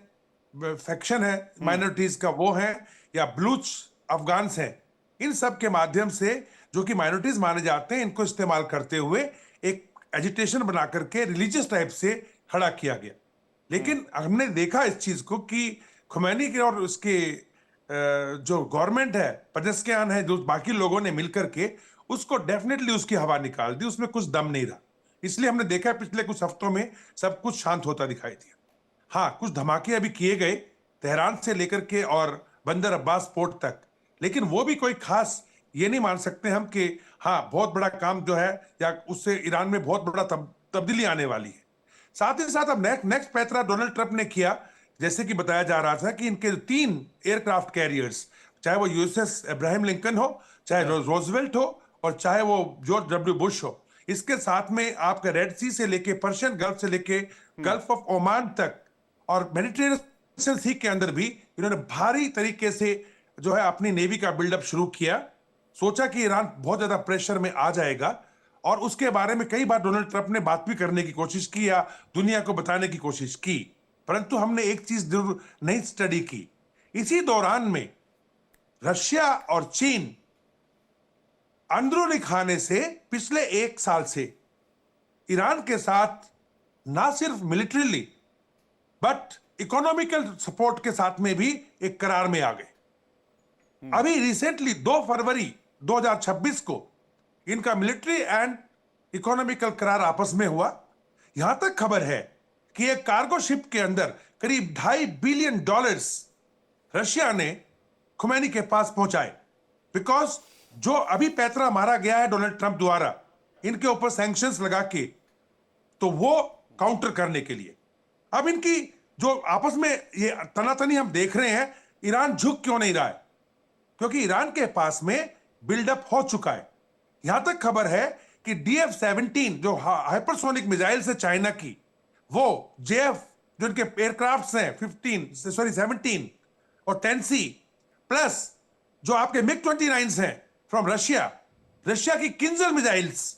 फैक्शन है माइनॉरिटीज का, वो है, या बलूच अफगान्स हैं, इन सब के माध्यम से जो कि माइनॉरिटीज माने जाते हैं, इनको इस्तेमाल करते हुए एक एजिटेशन बना करके रिलीजियस टाइप से खड़ा किया गया। लेकिन हमने देखा इस चीज को कि खुमैनी के और उसके जो गवर्नमेंट है, पेजेश्कियान है, जो बाकी लोगों ने मिलकर के उसको डेफिनेटली उसकी हवा निकाल दी, उसमें कुछ दम नहीं रहा। इसलिए हमने देखा पिछले कुछ हफ्तों में सब कुछ शांत होता दिखाई दिया। हाँ, कुछ धमाके अभी किए गए तेहरान से लेकर के और बंदर अब्बास पोर्ट तक, लेकिन वो भी कोई खास ये नहीं मान सकते हम कि हाँ बहुत बड़ा काम जो है या उससे ईरान में बहुत बड़ा तब्दीली आने वाली है। साथ ही साथ अब नेक्स्ट पैतरा डोनाल्ड ट्रंप ने किया, जैसे कि बताया जा रहा था कि इनके 3 एयरक्राफ्ट कैरियर्स, चाहे वो USS अब्राहम लिंकन हो, चाहे रोजवेल्ट हो, और चाहे वो जॉर्ज W बुश हो, इसके साथ में आपके रेड सी से लेके पर्शियन गल्फ से लेके गल्फ ऑफ ओमान तक और मेडिटेरेनियन सी के अंदर भी इन्होंने भारी तरीके से जो है अपनी नेवी का बिल्डअप शुरू किया। सोचा कि ईरान बहुत ज्यादा प्रेशर में आ जाएगा, और उसके बारे में कई बार डोनाल्ड ट्रंप ने बात भी करने की कोशिश की या दुनिया को बताने की कोशिश की, परंतु हमने एक चीज जरूर नहीं स्टडी की। इसी दौरान में रशिया और चीन अंदरूनी खाने से पिछले 1 साल से ईरान के साथ ना सिर्फ मिलिट्रीली बट इकोनॉमिकल सपोर्ट के साथ में भी एक करार में आ गए। अभी रिसेंटली 2 फरवरी 2026 को इनका मिलिट्री एंड इकोनॉमिकल करार आपस में हुआ। यहां तक खबर है कि एक कार्गो शिप के अंदर करीब $2.5 बिलियन रशिया ने खुमैनी के पास पहुंचाए, बिकॉज जो अभी पैतरा मारा गया है डोनाल्ड ट्रंप द्वारा इनके ऊपर सैंक्शंस लगा के, तो वो काउंटर करने के लिए अब इनकी जो आपस में ये तनातनी हम देख रहे हैं, ईरान झुक क्यों नहीं रहा है? क्योंकि ईरान के पास में बिल्डअप हो चुका है। यहां तक खबर है कि DF-17 जो हाइपरसोनिक मिसाइल से चाइना की, वो जेएफ जो इनके एयरक्राफ्ट्स हैं 17 और 10C प्लस जो आपके मिग 29 हैं फ्रॉम रशिया की किंजल मिसाइल्स,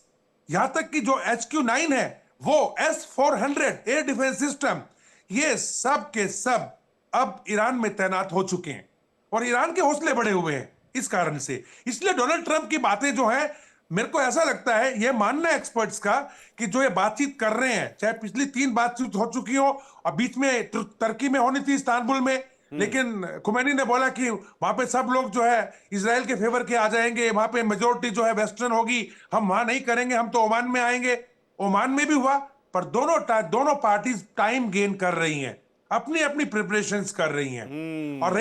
यहां तक कि जो HQ-9 है, वो S-400 एयर डिफेंस सिस्टम, ये सब के सब अब ईरान में तैनात हो चुके हैं और ईरान के हौसले बढ़े हुए हैं इस कारण से। इसलिए डोनाल्ड ट्रंप की बातें जो हैं, मेरे को ऐसा लगता है, यह मानना है एक्सपर्ट्स का कि जो ये बातचीत कर रहे हैं, चाहे पिछली 3 बातचीत हो चुकी हो और बीच में तुर्की में होनी थी, इस्तांबुल में, लेकिन खुमैनी ने बोला कि वहां पे सब लोग जो है इजराइल के फेवर के आ जाएंगे, वहां पे मेजोरिटी जो है वेस्टर्न होगी, हम वहां नहीं करेंगे, हम तो ओमान में आएंगे। ओमान में भी हुआ, पर दोनों पार्टीज टाइम गेन कर रही हैं, अपनी अपनी प्रिपरेशंस कर रही हैं। और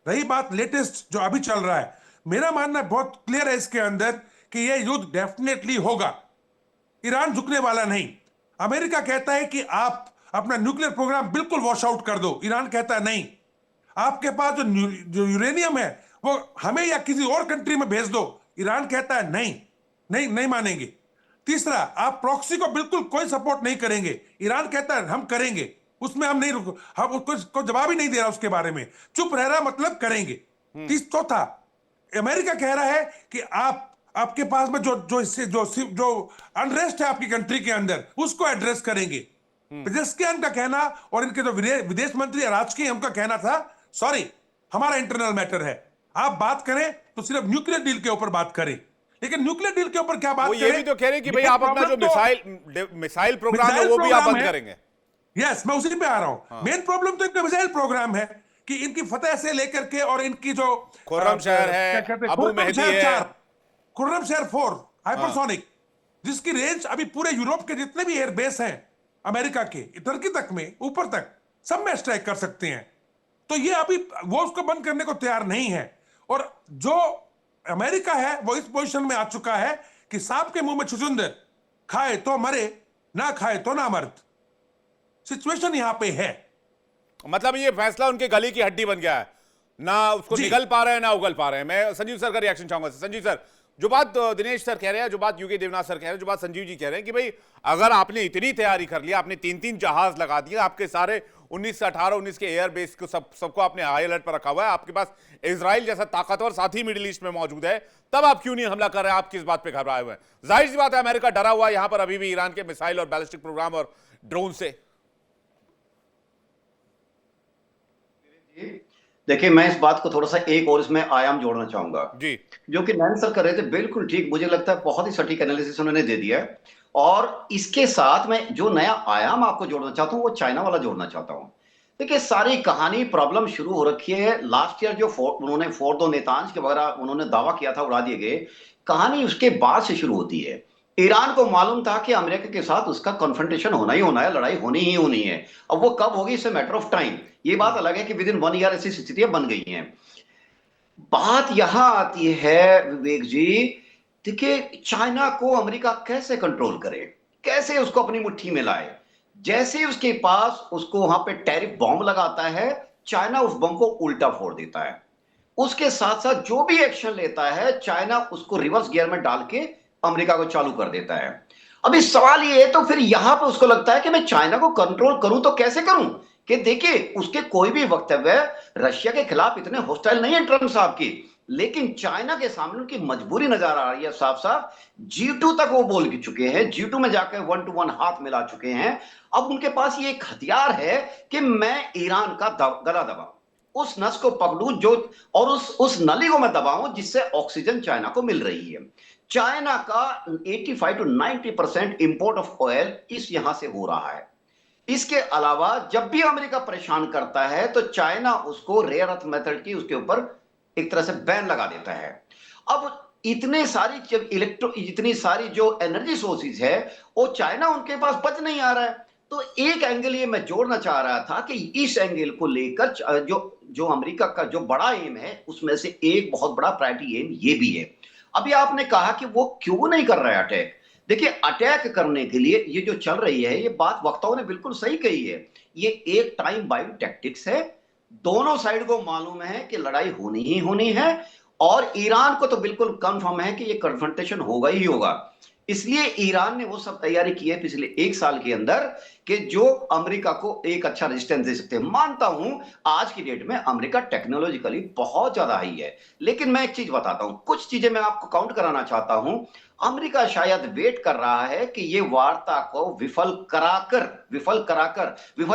रही बात लेटेस्ट जो अभी चल रहा है, मेरा मानना बहुत क्लियर है इसके अंदर कि यह युद्ध डेफिनेटली होगा, ईरान झुकने वाला नहीं। अमेरिका कहता है कि आप अपना न्यूक्लियर प्रोग्राम बिल्कुल वॉश आउट कर दो, ईरान कहता है नहीं, आपके पास जो यूरेनियम है वो हमें या किसी और कंट्री में भेज दो, ईरान कहता है नहीं, नहीं नहीं मानेंगे। तीसरा, आप प्रॉक्सी को बिल्कुल कोई सपोर्ट नहीं करेंगे, ईरान कहता है हम करेंगे, उसमें हम नहीं रुक, हम उसको जवाब ही नहीं दे रहा उसके बारे में, चुप रह रहा मतलब करेंगे। चौथा, अमेरिका कह रहा है कि आपके पास में जो अनरेस्ट है आपकी कंट्री के अंदर, उसको एड्रेस करेंगे। पेजेस्कियान का कहना और इनके जो विदेश मंत्री अराजकी है, उनका कहना था सॉरी, हमारा इंटरनल मैटर है, आप बात करें तो सिर्फ न्यूक्लियर डील के ऊपर बात करें। लेकिन न्यूक्लियर डील के ऊपर क्या बात
वो
करें?
ये भी तो कह रहे हैं कि भाई आप अपना जो मिसाइल प्रोग्राम है वो भी आप बंद करेंगे।
यस, मैं उसी पे आ रहा हूं। मेन प्रॉब्लम तो इनका मिसाइल प्रोग्राम है कि इनकी फतेह से लेकर के और इनकी जो
खुर्रमशहर है, अबू मेहदी है,
खुर्रमशहर 4 हाइपरसोनिक, जिसकी रेंज अभी पूरे यूरोप के जितने भी एयरबेस हैं अमेरिका के, टर्की तक में, ऊपर तक सब में स्ट्राइक कर सकते हैं। तो ये अभी वो उसको बंद करने को तैयार नहीं है। और जो अमेरिका है वो इस पोजीशन में आ चुका है कि सांप के मुंह में छुचुंदर, खाए तो मरे, ना खाए तो ना मर्द, सिचुएशन यहां पे है।
मतलब ये फैसला उनके गले की हड्डी बन गया है, ना उसको निगल पा रहे हैं ना उगल पा रहे हैं। मैं संजीव सर का रिएक्शन चाहूंगा। संजीव सर, जो बात दिनेश सर कह रहे हैं, जो बात यूके देवनाथ सर कह रहे हैं, जो बात संजीव जी कह रहे हैं कि भाई अगर आपने इतनी तैयारी कर लिया, आपने 3-3 जहाज लगा दिए, आपके सारे 19 से 18 19 के एयर बेस को सबको आपने हाई अलर्ट पर रखा हुआ है, आपके पास इजराइल जैसा ताकतवर साथी मिडिल ईस्ट में मौजूद है, तब आप क्यों नहीं हमला कर रहे हैं? आप किस बात पे घबराए हुए हैं? जाहिर सी बात है अमेरिका डरा हुआ है यहां पर अभी भी ईरान के मिसाइल और बैलिस्टिक प्रोग्राम और ड्रोन से।
देखिए, मैं इस बात को थोड़ा सा एक और इसमें आयाम जोड़ना चाहूंगा
जी,
जो कि नैन सर कर रहे थे, बिल्कुल ठीक, मुझे लगता है बहुत ही सटीक एनालिसिस उन्होंने दे दिया है। और इसके साथ मैं जो नया आयाम आपको जोड़ना चाहता हूं वो चाइना वाला जोड़ना चाहता हूं। देखिए, सारी कहानी प्रॉब्लम शुरू हो रखी है लास्ट ईयर, जो उन्होंने फोर्डो नेतांज के वगैरह उन्होंने दावा किया था, उड़ा दिए गए, कहानी उसके बाद से शुरू होती है। ईरान को मालूम था कि अमेरिका के साथ उसका कन्फ्रंटेशन होना ही होना है, लड़ाई होनी ही होनी है। अब वो कब होगी, it's a matter of time. ये बात अलग है कि विद इन 1 ईयर ऐसी स्थितियां बन गई हैं। बात यहां आती है विवेक जी, देखिए चाइना को अमेरिका कैसे कंट्रोल करे, कैसे उसको अपनी मुट्ठी में लाए। जैसे ही उसके पास उसको वहां पे टैरिफ बॉम्ब लगाता है, चाइना उस बम को उल्टा फोड़ देता है। उसके साथ साथ जो भी एक्शन लेता है, चाइना उसको रिवर्स गियर में डाल के अमेरिका को चालू कर देता है। अभी सवाल ये है, तो फिर यहां पे उसको लगता है कि मैं चाइना को कंट्रोल करूं तो कैसे करूं, कि देखिए उसके कोई भी वक्तव्य रशिया के खिलाफ इतने हॉस्टाइल नहीं है ट्रंप साहब की, लेकिन चाइना के सामने उनकी मजबूरी नजर आ रही है साफ साफ। G2 तक वो बोल चुके हैं, G2 में जाकर 1 to 1 हाथ मिला चुके हैं। अब उनके पास ये एक हथियार है कि मैं ईरान का गला दबाऊं, उस नस को पकड़ूं जो, और उस नली को मैं दबाऊं जिससे ऑक्सीजन चाइना को मिल रही है। चाइना का 85 to 90% इंपोर्ट ऑफ ऑयल इस यहां से हो रहा है। इसके अलावा जब भी अमेरिका परेशान करता है तो चाइना उसको रेयर अर्थ मेथड की उसके ऊपर एक तरह से बैन लगा देता है। अब इतने सारी जितनी सारी जो एनर्जी सोर्सेज है वो चाइना उनके पास बच नहीं आ रहा है। तो एक एंगल ये मैं जोड़ना चाह रहा था कि इस एंगल को लेकर जो अमेरिका का जो बड़ा एम है उसमें से एक बहुत बड़ा प्रायोरिटी एम ये भी है। अभी आपने कहा कि वो क्यों नहीं कर रहा है अटैक। देखिए, अटैक करने के लिए ये जो चल रही है, ये बात वक्ताओं ने बिल्कुल सही कही है, ये एक टाइम बाइंग टैक्टिक्स है। दोनों साइड को मालूम है कि लड़ाई होनी ही होनी है, और ईरान को तो बिल्कुल कंफर्म है कि ये कन्फ्रंटेशन होगा ही होगा। इसलिए ईरान ने वो सब तैयारी की है पिछले 1 साल के अंदर कि जो अमेरिका को एक अच्छा रेजिस्टेंस दे सकते हैं। मानता हूं आज की डेट में अमेरिका टेक्नोलॉजिकली बहुत ज्यादा हाई है, लेकिन मैं एक चीज बताता हूं, कुछ चीजें मैं आपको काउंट कराना चाहता हूं। अमेरिका शायद वेट कर रहा है कि ये वार्ता को विफल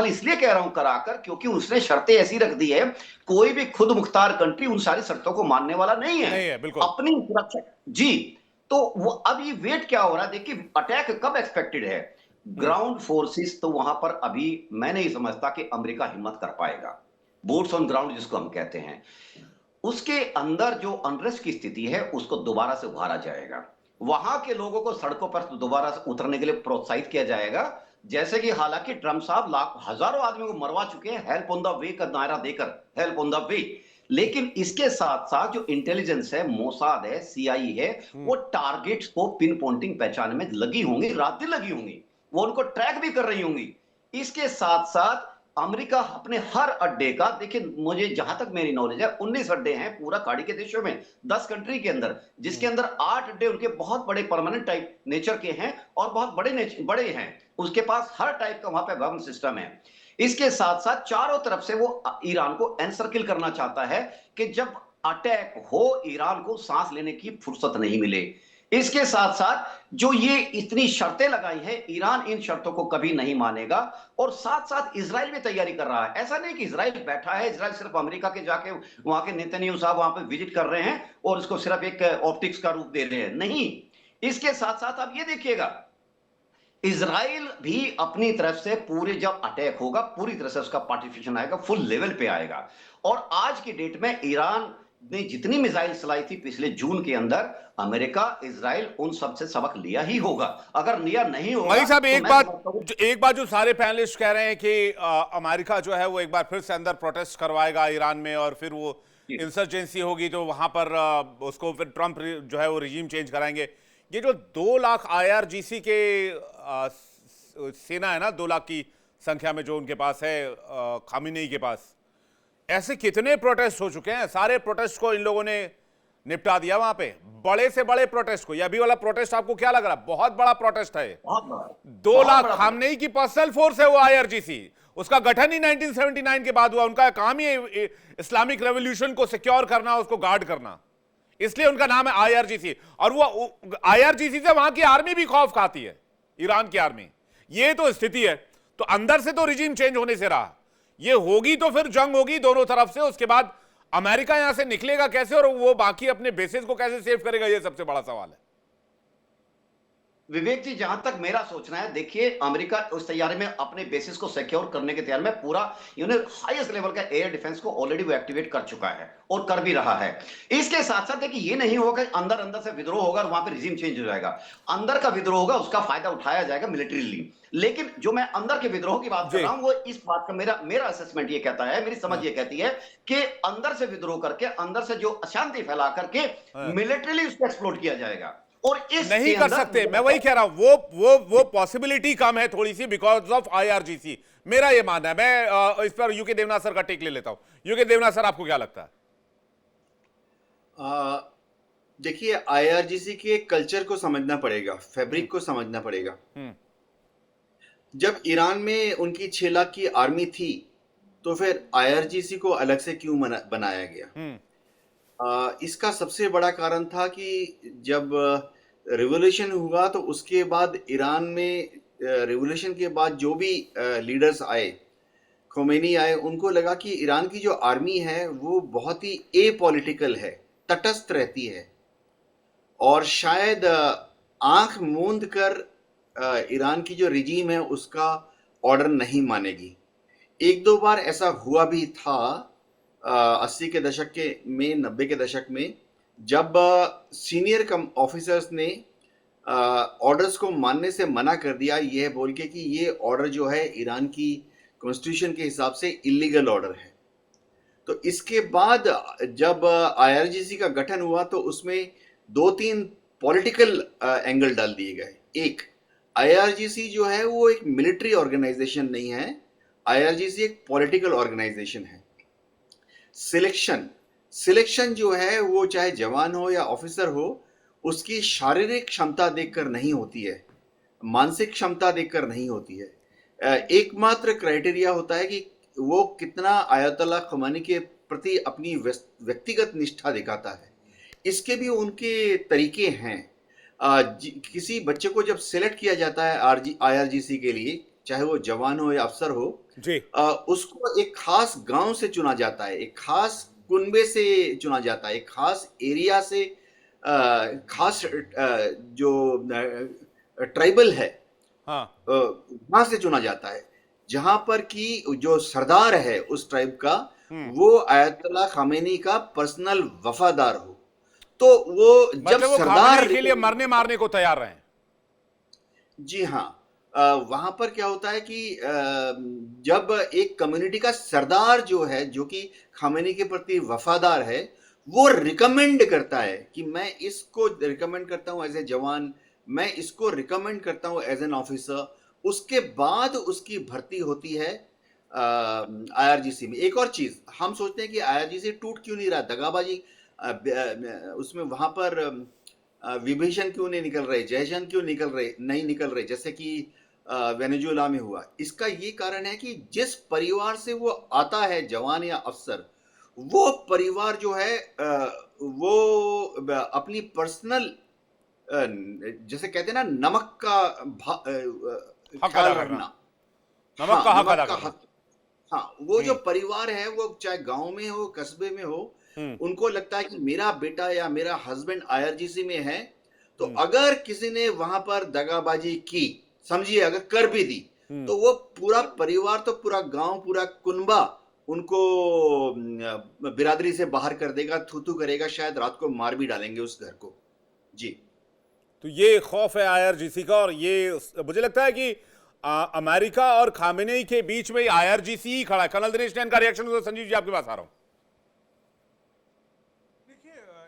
इसलिए कह रहा हूं कराकर, क्योंकि उसने शर्तें ऐसी रख दी है, कोई भी खुद मुख्तार कंट्री उन सारी शर्तों को मानने वाला नहीं है
बिल्कुल।
अपनी सुरक्षा। जी, तो वो अब ये वेट क्या हो रहा है, देखिए अटैक कब एक्सपेक्टेड है। ग्राउंड फोर्सेस तो वहां पर अभी मैं नहीं समझता कि अमेरिका हिम्मत कर पाएगा, बूट्स ऑन ग्राउंड जिसको हम कहते हैं, उसके अंदर जो अनरेस्ट की स्थिति है उसको दोबारा से उभारा जाएगा, वहां के लोगों को सड़कों पर दोबारा से उतरने के लिए प्रोत्साहित किया जाएगा, जैसे कि हालांकि ट्रंप साहब हजारों आदमियों को मरवा चुके हैं हेल्प ऑन द वे का नारा देकर, हेल्प ऑन द वे। लेकिन इसके साथ साथ जो इंटेलिजेंस है, मोसाद है, सीआई है, वो टारगेट्स को पिन पॉइंटिंग पहचानने में लगी होंगी, रात दिन लगी होंगी, वो उनको ट्रैक भी कर रही होंगी। इसके साथ साथ अमेरिका अपने हर अड्डे का, देखिए मुझे जहां तक मेरी नॉलेज है 19 अड्डे हैं पूरा खाड़ी के देशों में, 10 कंट्री के अंदर, जिसके अंदर 8 अड्डे उनके बहुत बड़े परमानेंट टाइप नेचर के हैं और बहुत बड़े हैं, उसके पास हर टाइप का वहां पे वेपन सिस्टम है। इसके साथ साथ चारों तरफ से वो ईरान को एनसर्किल करना चाहता है कि जब अटैक हो ईरान को सांस लेने की फुर्सत नहीं मिले। इसके साथ साथ जो ये इतनी शर्तें लगाई है, ईरान इन शर्तों को कभी नहीं मानेगा, और साथ साथ इजराइल भी तैयारी कर रहा है। ऐसा नहीं कि इजराइल बैठा है, इजराइल सिर्फ अमेरिका के जाके वहां के नेतन्याहू साहब वहां पे विजिट कर रहे हैं और इसको सिर्फ एक ऑप्टिक्स का रूप दे रहे हैं, नहीं। इसके साथ साथ आप ये देखिएगा, इजराइल भी अपनी तरफ से पूरे जब अटैक होगा पूरी तरह से उसका पार्टिसिपेशन आएगा, फुल लेवल पे आएगा। और आज की डेट में ईरान ने जितनी मिसाइल चलाई थी पिछले जून के अंदर, अमेरिका इजराइल उन सब से सबक लिया ही होगा। अगर लिया नहीं होगा
मलिक साहब,
तो
एक बात जो सारे पैनलिस्ट कह रहे हैं कि अमेरिका जो है वो एक बार फिर से अंदर प्रोटेस्ट करवाएगा ईरान में, और फिर वो इंसर्जेंसी होगी तो वहां पर उसको फिर ट्रंप जो है वो रिजीम चेंज कराएंगे। ये जो 2 लाख IRGC के सेना है ना, 2 लाख की संख्या में जो उनके पास है खामिनेई के पास, ऐसे कितने प्रोटेस्ट हो चुके हैं? सारे प्रोटेस्ट को इन लोगों ने निपटा दिया वहां पे, बड़े से बड़े प्रोटेस्ट को। ये अभी वाला प्रोटेस्ट आपको क्या लग रहा है? बहुत बड़ा प्रोटेस्ट है। 2 लाख खामनेई की पर्सनल फोर्स है वो IRGC, उसका गठन ही 1979 के बाद हुआ। उनका काम ही इस्लामिक रेवोल्यूशन को सिक्योर करना, उसको गार्ड करना, इसलिए उनका नाम है IRGC। और वो IRGC से वहां की आर्मी भी खौफ खाती है, ईरान की आर्मी। ये तो स्थिति है। तो अंदर से तो रिजीम चेंज होने से रहा, ये होगी तो फिर जंग होगी दोनों तरफ से। उसके बाद अमेरिका यहां से निकलेगा कैसे, और वो बाकी अपने बेसिस को कैसे सेव करेगा, ये सबसे बड़ा सवाल है।
विवेक जी, जहां तक मेरा सोचना है, देखिए अमेरिका उस तैयारी में अपने बेसिस को सिक्योर करने के तैयार में पूरा हाईएस्ट लेवल का एयर डिफेंस को ऑलरेडी वो एक्टिवेट कर चुका है और कर भी रहा है। इसके साथ साथ देखिए ये नहीं होगा कि अंदर अंदर से विद्रोह होगा और वहां पे रिजीम चेंज हो जाएगा। अंदर का विद्रोह होगा, उसका फायदा उठाया जाएगा मिलिट्रीली। लेकिन जो मैं अंदर के विद्रोह की बात कर रहा हूं, वो इस बात का मेरा असेसमेंट ये कहता है, मेरी समझ ये कहती है कि अंदर से विद्रोह करके, अंदर से जो अशांति फैला करके मिलिट्रीली उसको एक्सप्लोट किया जाएगा। और इस
नहीं कर सकते, मैं वही कह रहा हूं, वो पॉसिबिलिटी कम है थोड़ी सी बिकॉज ऑफ IRGC, मेरा ये मानना है। मैं इस पर यूके देवनाथ सर का टेक ले लेता हूं। यूके देवनाथ सर, आपको क्या लगता है?
देखिए, IRGC के कल्चर को समझना पड़ेगा, फैब्रिक को समझना पड़ेगा। जब ईरान में उनकी 6 लाख की आर्मी थी, तो फिर IRGC को अलग से क्यों बनाया गया? इसका सबसे बड़ा कारण था कि जब रिवॉल्यूशन हुआ तो उसके बाद ईरान में रिवॉल्यूशन के बाद जो भी लीडर्स आए, खोमेनी आए, उनको लगा कि ईरान की जो आर्मी है वो बहुत ही एपॉलिटिकल है, तटस्थ रहती है, और शायद आंख मूंद कर ईरान की जो रिजीम है उसका ऑर्डर नहीं मानेगी। 1-2 बार ऐसा हुआ भी था 80 के दशक में, 90 के दशक में, जब सीनियर ऑफिसर्स ने ऑर्डर्स को मानने से मना कर दिया, यह बोल के कि ये ऑर्डर जो है ईरान की कॉन्स्टिट्यूशन के हिसाब से इलीगल ऑर्डर है। तो इसके बाद जब IRGC का गठन हुआ तो उसमें 2-3 पॉलिटिकल एंगल डाल दिए गए। एक, IRGC जो है वो एक मिलिट्री ऑर्गेनाइजेशन नहीं है, IRGC एक पॉलिटिकल ऑर्गेनाइजेशन है। सिलेक्शन जो है वो चाहे जवान हो या ऑफिसर हो, उसकी शारीरिक क्षमता देखकर नहीं होती है, मानसिक क्षमता देखकर नहीं होती है। एकमात्र क्राइटेरिया होता है कि वो कितना आयतुल्लाह ख़ुमैनी के प्रति अपनी व्यक्तिगत निष्ठा दिखाता है। इसके भी उनके तरीके हैं। किसी बच्चे को जब सेलेक्ट किया जाता है आईआरजीसी के लिए, चाहे वो जवान हो या अफसर हो,
जी।
उसको एक खास गांव से चुना जाता है, एक खास कुनबे से चुना जाता है, एक खास एरिया से, खास जो ट्राइबल है,
हाँ।
वहां से चुना जाता है, जहां पर कि जो सरदार है उस ट्राइब का, वो आयतुल्लाह खामेनी का पर्सनल वफादार हो। तो वो जब
मतलब वो
सरदार
खामेनी के लिए मरने मारने को तैयार रहे हैं।
जी हाँ, वहां पर क्या होता है कि जब एक कम्युनिटी का सरदार जो है, जो कि खामेनी के प्रति वफादार है, वो रिकमेंड करता है कि मैं इसको रिकमेंड करता हूं एज ए जवान, मैं इसको रिकमेंड करता हूं एज एन ऑफिसर, उसके बाद उसकी भर्ती होती है आईआरजीसी में। एक और चीज हम सोचते हैं कि आईआरजीसी टूट क्यों नहीं रहा, दगाबाजी उसमें वहां पर विभीषण क्यों नहीं निकल रहे, जयचंद क्यों नहीं निकल रहे, जैसे कि वेनेजुएला में हुआ। इसका ये कारण है कि जिस परिवार से वो आता है, जवान या अफसर, वो परिवार जो है वो अपनी पर्सनल, जैसे कहते हैं ना, नमक का ख्याल रखना,
नमक का हक
नमक
अदा
का
करना।
हक। हाँ, वो जो परिवार है, वो चाहे गांव में हो, कस्बे में हो, उनको लगता है कि मेरा बेटा या मेरा हस्बैंड आईआरजीसी में है, तो अगर किसी ने वहां पर दगाबाजी की, समझिए अगर कर भी दी, तो वो पूरा परिवार, तो पूरा गांव, पूरा कुनबा उनको बिरादरी से बाहर कर देगा, थू करेगा, शायद रात को मार भी डालेंगे उस घर को। जी।
तो ये खौफ है आईआरजीसी का, और ये मुझे लगता है कि अमेरिका और खामेनी के बीच में आईआरजीसी ही खड़ा है। कर्नल दिनेश जैन का रिएक्शन। संजीव जी, आपके पास आ रहा हूं।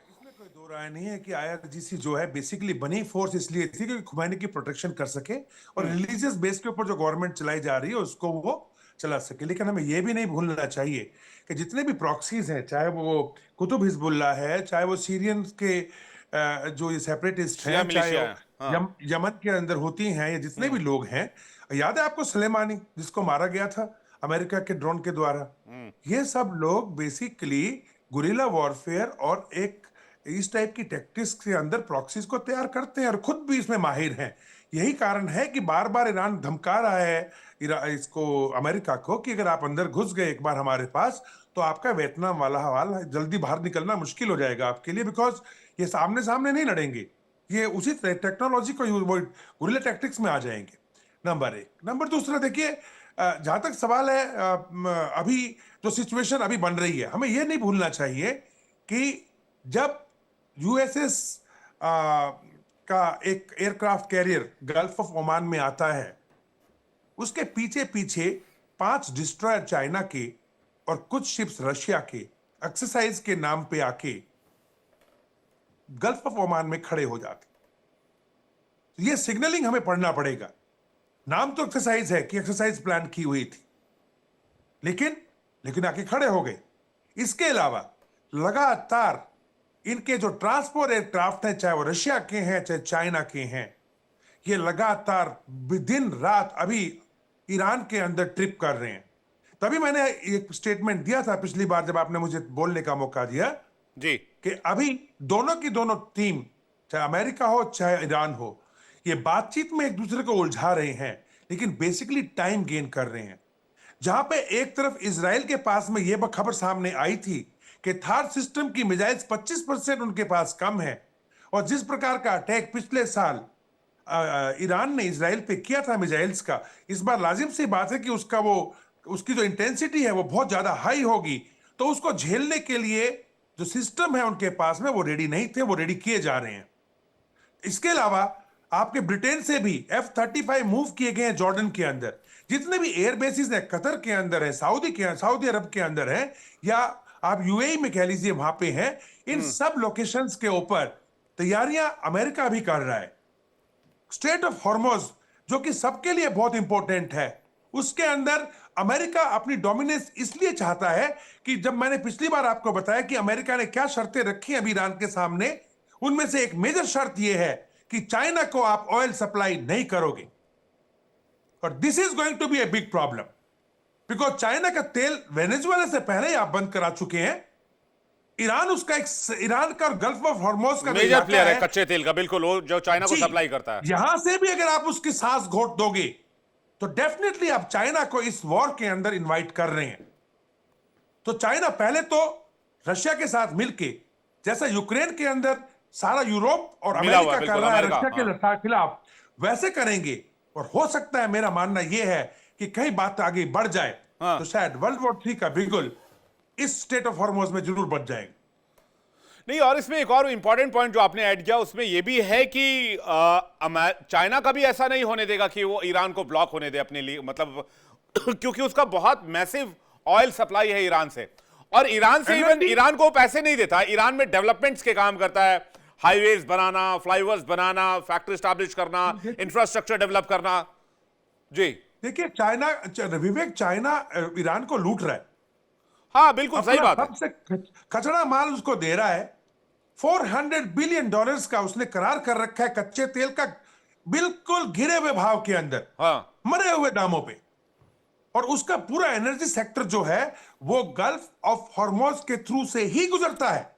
इसमें कोई दो राय नहीं है कि आईआरजीसी जो है बेसिकली बनी फोर्स इसलिए थी क्योंकि खुमैनी की प्रोटेक्शन कर सके और रिलीजियस बेस के ऊपर जो गवर्नमेंट चलाई जा रही है उसको वो चला सके। लेकिन हमें यह भी नहीं भूलना चाहिए कि जितने भी प्रॉक्सीज हैं, चाहे वो कुतुब हिजबुल्लाह है, चाहे वो सीरियन के जो ये सेपरेटिस्ट हैं, चाहे वो यमन के अंदर होती हैं, या जितने भी लोग हैं, याद है आपको सुलेमानी जिसको मारा गया था अमेरिका के ड्रोन के द्वारा, ये सब लोग बेसिकली गुरिल्ला वॉरफेयर और एक इस टाइप की टैक्टिक्स के अंदर प्रॉक्सीज को तैयार करते हैं और खुद भी इसमें माहिर हैं। यही कारण है कि बार बार ईरान धमका रहा है इसको, अमेरिका को, कि अगर आप अंदर घुस गए एक बार हमारे पास तो आपका वियतनाम वाला हवाल जल्दी बाहर निकलना मुश्किल हो जाएगा आपके लिए, बिकॉज ये सामने सामने नहीं लड़ेंगे, ये उसी टेक्नोलॉजी को गुरिल्ला टैक्टिक्स में आ जाएंगे। नंबर एक। नंबर दूसरा, देखिए जहां तक सवाल है अभी जो सिचुएशन अभी बन रही है, हमें यह नहीं भूलना चाहिए कि जब यूएसएस का एक aircraft carrier gulf of Oman में आता है, उसके पीछे पीछे 5 डिस्ट्रॉयर चाइना के और कुछ शिप्स रशिया के एक्सरसाइज के नाम पे आके गल्फ ऑफ ओमान में खड़े हो जाते। तो ये सिग्नलिंग हमें पढ़ना पड़ेगा। नाम तो एक्सरसाइज है कि एक्सरसाइज प्लान की हुई थी, लेकिन आके खड़े हो गए। इसके अलावा लगातार इनके जो ट्रांसपोर्ट एयरक्राफ्ट हैं, चाहे वो रशिया के हैं चाहे चाइना के हैं, ये लगातार दिन रात अभी ईरान के अंदर ट्रिप कर रहे हैं। तभी मैंने एक स्टेटमेंट दिया था पिछली बार जब आपने मुझे बोलने का मौका दिया
जी,
कि अभी दोनों की दोनों टीम, चाहे अमेरिका हो चाहे ईरान हो, ये बातचीत में एक दूसरे को उलझा रहे हैं, लेकिन बेसिकली टाइम गेन कर रहे हैं। जहां पे एक तरफ इजराइल के पास में यह खबर सामने आई थी कि थार सिस्टम की मिसाइल्स 25% उनके पास कम है, और जिस प्रकार का अटैक पिछले साल ईरान ने इजराइल पे किया था मिसाइल्स का, इस बार लाजिम सी बात है कि उसकी जो इंटेंसिटी है वो बहुत ज्यादा हाई होगी। तो उसको झेलने के लिए जो सिस्टम है उनके पास में वो रेडी नहीं थे, वो रेडी किए जा रहे हैं। इसके अलावा आपके ब्रिटेन से भी F-35 मूव किए गए हैं जॉर्डन के अंदर। जितने भी एयर बेसिस है कतर के अंदर है, सऊदी अरब के अंदर है, या आप यूएई में कह लीजिए वहां पे है, इन सब लोकेशंस के ऊपर तैयारियां अमेरिका भी कर रहा है। स्ट्रेट ऑफ हॉर्मुज जो कि सबके लिए बहुत इंपॉर्टेंट है, उसके अंदर अमेरिका अपनी डोमिनेंस इसलिए चाहता है कि जब मैंने पिछली बार आपको बताया कि अमेरिका ने क्या शर्तें रखी अभी ईरान के सामने, उनमें से एक मेजर शर्त यह है कि चाइना को आप ऑयल सप्लाई नहीं करोगे, और this is going to be a big problem, because China का तेल वेनेजुएला से पहले ही आप बंद करा चुके हैं। ईरान का और गल्फ ऑफ हॉर्मोज का
मेजर प्लेयर है कच्चे तेल का, बिल्कुल, वो जो चाइना को सप्लाई करता है।
यहां से भी अगर आप उसकी सांस घोट दोगे तो डेफिनेटली आप चाइना को इस वॉर के अंदर इनवाइट कर रहे हैं। तो चाइना पहले तो रशिया के साथ मिलके, जैसा यूक्रेन के अंदर सारा यूरोप और अमेरिका कर रहा है रशिया के खिलाफ, वैसे करेंगे। और हो सकता है, मेरा मानना यह है कि कहीं बात आगे बढ़ जाए तो शायद वर्ल्ड वॉर 3 का बिगुल इस स्टेट ऑफ हॉर्मोज में जरूर बच जाएगा।
नहीं, और इसमें एक और इंपॉर्टेंट पॉइंट जो आपने ऐड किया उसमें यह भी है कि चाइना का भी ऐसा नहीं होने देगा कि वो ईरान को ब्लॉक होने दे अपने लिए, मतलब क्योंकि उसका बहुत मैसिव ऑयल सप्लाई है ईरान से, और ईरान से इवन ईरान को पैसे नहीं देता। ईरान में डेवलपमेंट्स के काम करता है, हाईवेज बनाना, फ्लाईओवर्स बनाना, फैक्ट्री स्टैब्लिश करना, इंफ्रास्ट्रक्चर डेवलप करना। जी
देखिए, विवेक, चाइना ईरान को लूट रहा है।
हाँ बिल्कुल सही बात है।
सबसे कचड़ा माल उसको दे रहा है। $400 बिलियन का उसने करार कर रखा है कच्चे तेल का, बिल्कुल गिरे हुए भाव के अंदर, मरे हुए दामों पे। और उसका पूरा एनर्जी सेक्टर जो है वो गल्फ ऑफ हॉर्मोज के थ्रू से ही गुजरता है।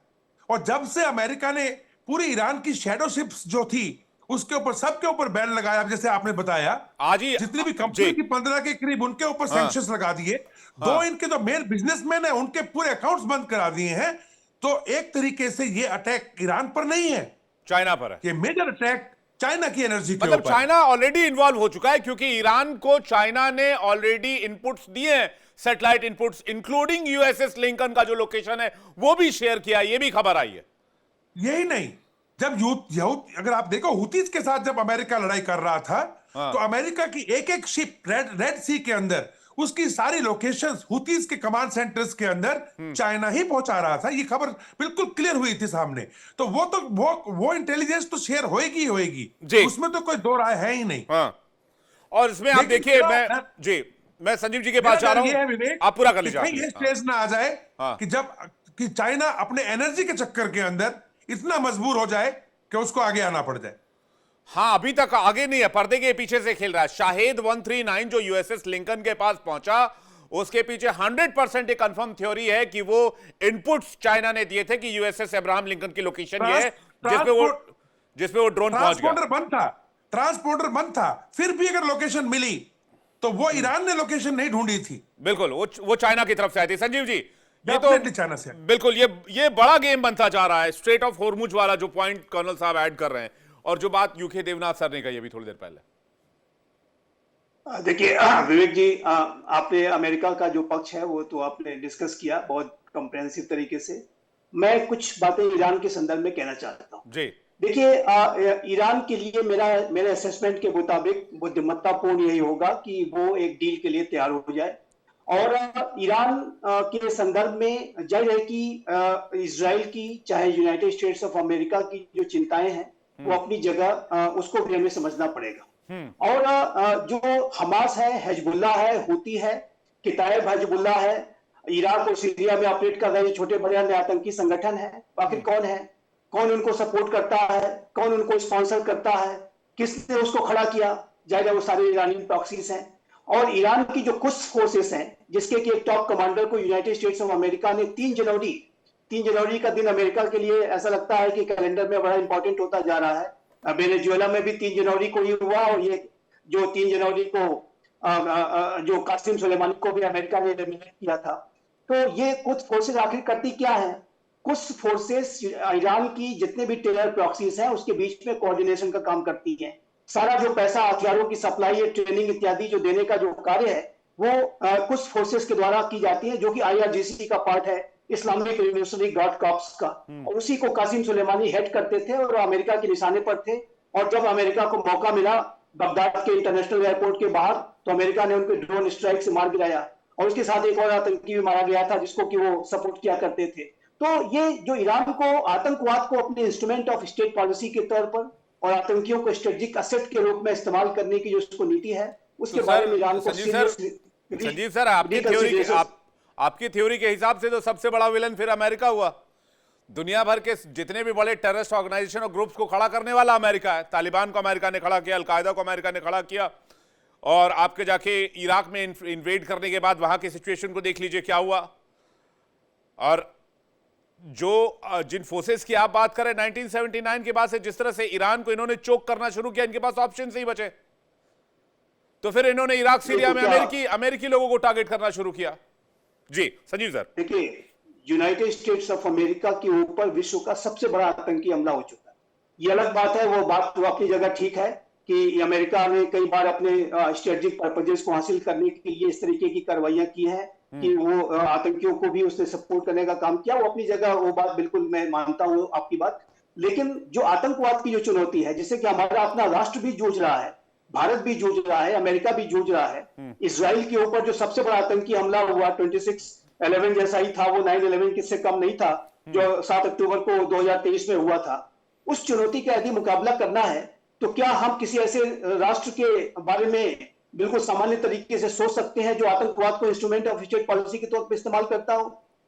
और जब से अमेरिका ने पूरी ईरान की शैडो शिप्स जो थी उसके ऊपर, सबके ऊपर बैन लगाया, जैसे आपने बताया,
आज ही
जितनी भी कंपनी की 15 के करीब, उनके ऊपर सैंक्शंस लगा दिए। 2 इनके जो मेन बिजनेसमैन है उनके पूरे अकाउंट्स बंद करा दिए हैं। तो एक तरीके से ये अटैक ईरान पर नहीं है,
चाइना पर है।
ये मेजर अटैक चाइना की एनर्जी के
मतलब
ऊपर।
चाइना ऑलरेडी इन्वॉल्व हो चुका है, क्योंकि ईरान को चाइना ने ऑलरेडी इनपुट्स दिए हैं, satellite inputs, including USS Lincoln का जो लोकेशन है वो भी शेयर किया, ये भी खबर आई है।
यही नहीं, जब अगर आप देखो, हुतीज के साथ जब अमेरिका लड़ाई कर रहा था, तो अमेरिका की एक एक शिप रेड सी के अंदर, उसकी सारी लोकेशंस हुतीज के कमांड सेंटर्स के अंदर चाइना ही पहुंचा रहा था। ये खबर बिल्कुल क्लियर हुई थी सामने। तो वो इंटेलिजेंस तो शेयर होएगी ही होएगी, उसमें तो कोई दो राय है ही नहीं।
और इसमें आप देखिए, मैं संजीव जी के पास जा रहा हूं, आप पूरा कर लीजिए।
ये स्टेज ना आ जाए कि चाइना अपने एनर्जी के चक्कर के अंदर इतना मजबूर हो जाए कि उसको आगे आना पड़ जाए।
हाँ, अभी तक आगे नहीं है, पर्दे के पीछे से खेल रहा है। शाहेद 139 जो यूएसएस लिंकन के पास पहुंचा, उसके पीछे 100% एक कंफर्म थ्योरी है कि वो इनपुट्स चाइना ने दिए थे कि यूएसएस अब्राहम लिंकन की लोकेशन ये है जिसपे वो ड्रोन पहुंच गया।
ट्रांसपोर्टर बंद था, फिर भी अगर लोकेशन मिली तो वो ईरान ने लोकेशन नहीं ढूंढी थी।
बिल्कुल, वो चाइना की तरफ से आई थी। संजीव जी, ये तो
चाइना से
बिल्कुल ये बड़ा गेम बनता जा रहा है, स्ट्रेट ऑफ होर्मुज वाला जो पॉइंट कर्नल साहब ऐड कर रहे हैं, और जो बात यूके देवनाथ सर ने कही अभी थोड़ी देर पहले।
देखिए विवेक जी, आपने अमेरिका का जो पक्ष है वो तो आपने डिस्कस किया बहुत कॉम्प्रिहेंसिव तरीके से। मैं कुछ बातें ईरान के संदर्भ में कहना चाहता हूं।
जी
देखिए, ईरान के लिए मेरे असेसमेंट के मुताबिक बुद्धिमत्तापूर्ण यही होगा कि वो एक डील के लिए तैयार हो जाए। और ईरान के संदर्भ में जाहिर है कि इजराइल की, चाहे यूनाइटेड स्टेट्स ऑफ अमेरिका की जो चिंताएं हैं वो अपनी जगह, उसको भी हमें समझना पड़ेगा। और जो हमास है, हिजबुल्ला है, हुती है, कितायब हिजबुल्ला है, इराक और सीरिया में ऑपरेट कर रहे छोटे बड़े अन्य आतंकी संगठन है, आखिर कौन है, कौन उनको सपोर्ट करता है, कौन उनको स्पॉन्सर करता है, किसने उसको खड़ा किया, जाहिर है वो सारे ईरानी प्रॉक्सीज हैं। और ईरान की जो कुछ फोर्सेस हैं, जिसके कि एक टॉप कमांडर को यूनाइटेड स्टेट्स ऑफ अमेरिका ने 3 जनवरी का दिन अमेरिका के लिए ऐसा लगता है कि कैलेंडर में बड़ा इंपॉर्टेंट होता जा रहा है। वेनेजुएला में भी 3 जनवरी को ये हुआ, और ये जो 3 जनवरी को जो कासिम सुलेमानी को भी अमेरिका ने एलिमिनेट किया था। तो ये कुछ फोर्सेस आखिर करती क्या है? कुछ फोर्सेस ईरान की जितने भी टेरर प्रॉक्सीज हैं उसके बीच में कोऑर्डिनेशन का काम करती हैं। सारा जो पैसा, हथियारों की सप्लाई, ट्रेनिंग इत्यादि जो देने का जो कार्य है वो कुछ फोर्सेस के द्वारा की जाती है, जो कि IRGC का पार्ट है, इस्लामिक रिवोल्यूशनरी गार्ड कॉर्प्स का। और उसी को कासिम सुलेमानी हेड करते थे और अमेरिका के निशाने पर थे। और जब अमेरिका को मौका मिला बगदाद के इंटरनेशनल एयरपोर्ट के बाहर, तो अमेरिका ने उनको ड्रोन स्ट्राइक से मार गिराया। और उसके साथ एक और आतंकी भी मारा गया था जिसको कि वो सपोर्ट किया करते थे। तो ये जो ईरान को आतंकवाद को अपने इंस्ट्रूमेंट ऑफ स्टेट पॉलिसी के तौर पर और आतंकियों को स्ट्रेटेजिक असेट के रूप में इस्तेमाल करने की जो उसको नीति है, उसके बारे में ईरान को
संजीव सर, आपकी थ्योरी के हिसाब से तो सबसे बड़ा विलन फिर अमेरिका हुआ। दुनिया भर के जितने भी बड़े टेररिस्ट ऑर्गेनाइजेशन और ग्रुप्स को खड़ा करने वाला अमेरिका है। तालिबान को अमेरिका ने खड़ा किया, अलकायदा को अमेरिका ने खड़ा किया, और आपके जाके इराक में इन्वेड करने के बाद वहां की सिचुएशन को देख लीजिए क्या हुआ। और जिन फोर्सेस की आप बात करें 1979 के बाद से जिस तरह से ईरान को इन्होंने चोक करना शुरू किया, इनके पास ऑप्शन नहीं बचे, तो फिर इन्होंने इराक सीरिया में अमेरिकी लोगों को टारगेट करना शुरू किया। जी संजीव सर।
देखिए, यूनाइटेड स्टेट्स ऑफ अमेरिका के ऊपर विश्व का सबसे बड़ा आतंकी हमला हो चुका है। ये अलग बात है, वो बात तो अपनी जगह ठीक है कि अमेरिका ने कई बार अपने स्ट्रेटेजिक पर्पजेस को हासिल करने के लिए इस तरीके की कार्रवाइयां की हैं कि वो आतंकियों को भी उसने सपोर्ट करने का काम किया। वो अपनी जगह, वो बात बिल्कुल मैं मानता हूं आपकी बात। लेकिन जो आतंकवाद की जो चुनौती है, जिससे कि हमारा अपना राष्ट्र भी जूझ रहा है, भारत भी जूझ रहा है, अमेरिका भी जूझ रहा है। इजराइल के ऊपर जो सबसे बड़ा आतंकी हमला हुआ 26/11 जैसा ही था, वो 9/11 किससे कम नहीं था, जो 7 अक्टूबर को 2023 में हुआ था। उस चुनौती का यदि मुकाबला करना है तो क्या हम किसी ऐसे राष्ट्र के बारे में बिल्कुल सामान्य तरीके से सोच सकते हैं जो आतंकवाद को इंस्ट्रूमेंट ऑफ स्टेट पॉलिसी के तौर पर इस्तेमाल करता हो?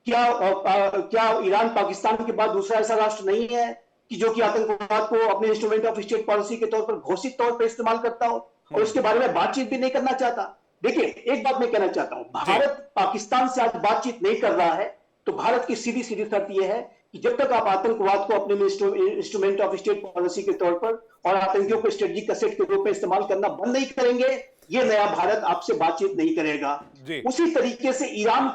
क्या ईरान पाकिस्तान के बाद दूसरा ऐसा राष्ट्र नहीं है कि जो कि आतंकवाद को अपने इंस्ट्रूमेंट ऑफ स्टेट पॉलिसी के तौर पर घोषित तौर पर इस्तेमाल करता हो और उसके बारे में बातचीत भी नहीं करना चाहता? देखिए, एक बात मैं कहना चाहता हूं, भारत पाकिस्तान से आज बातचीत नहीं कर रहा है तो भारत की सीधी सीधी शर्त यह है कि जब तक आप आतंकवाद को अपने इंस्ट्रूमेंट ऑफ स्टेट पॉलिसी के तौर पर और आतंकियों को स्ट्रेटेजिक एसेट के रूप में इस्तेमाल करना बंद नहीं करेंगे, ये नया भारत आपसे बातचीत नहीं करेगा। उसी तरीके से ईरान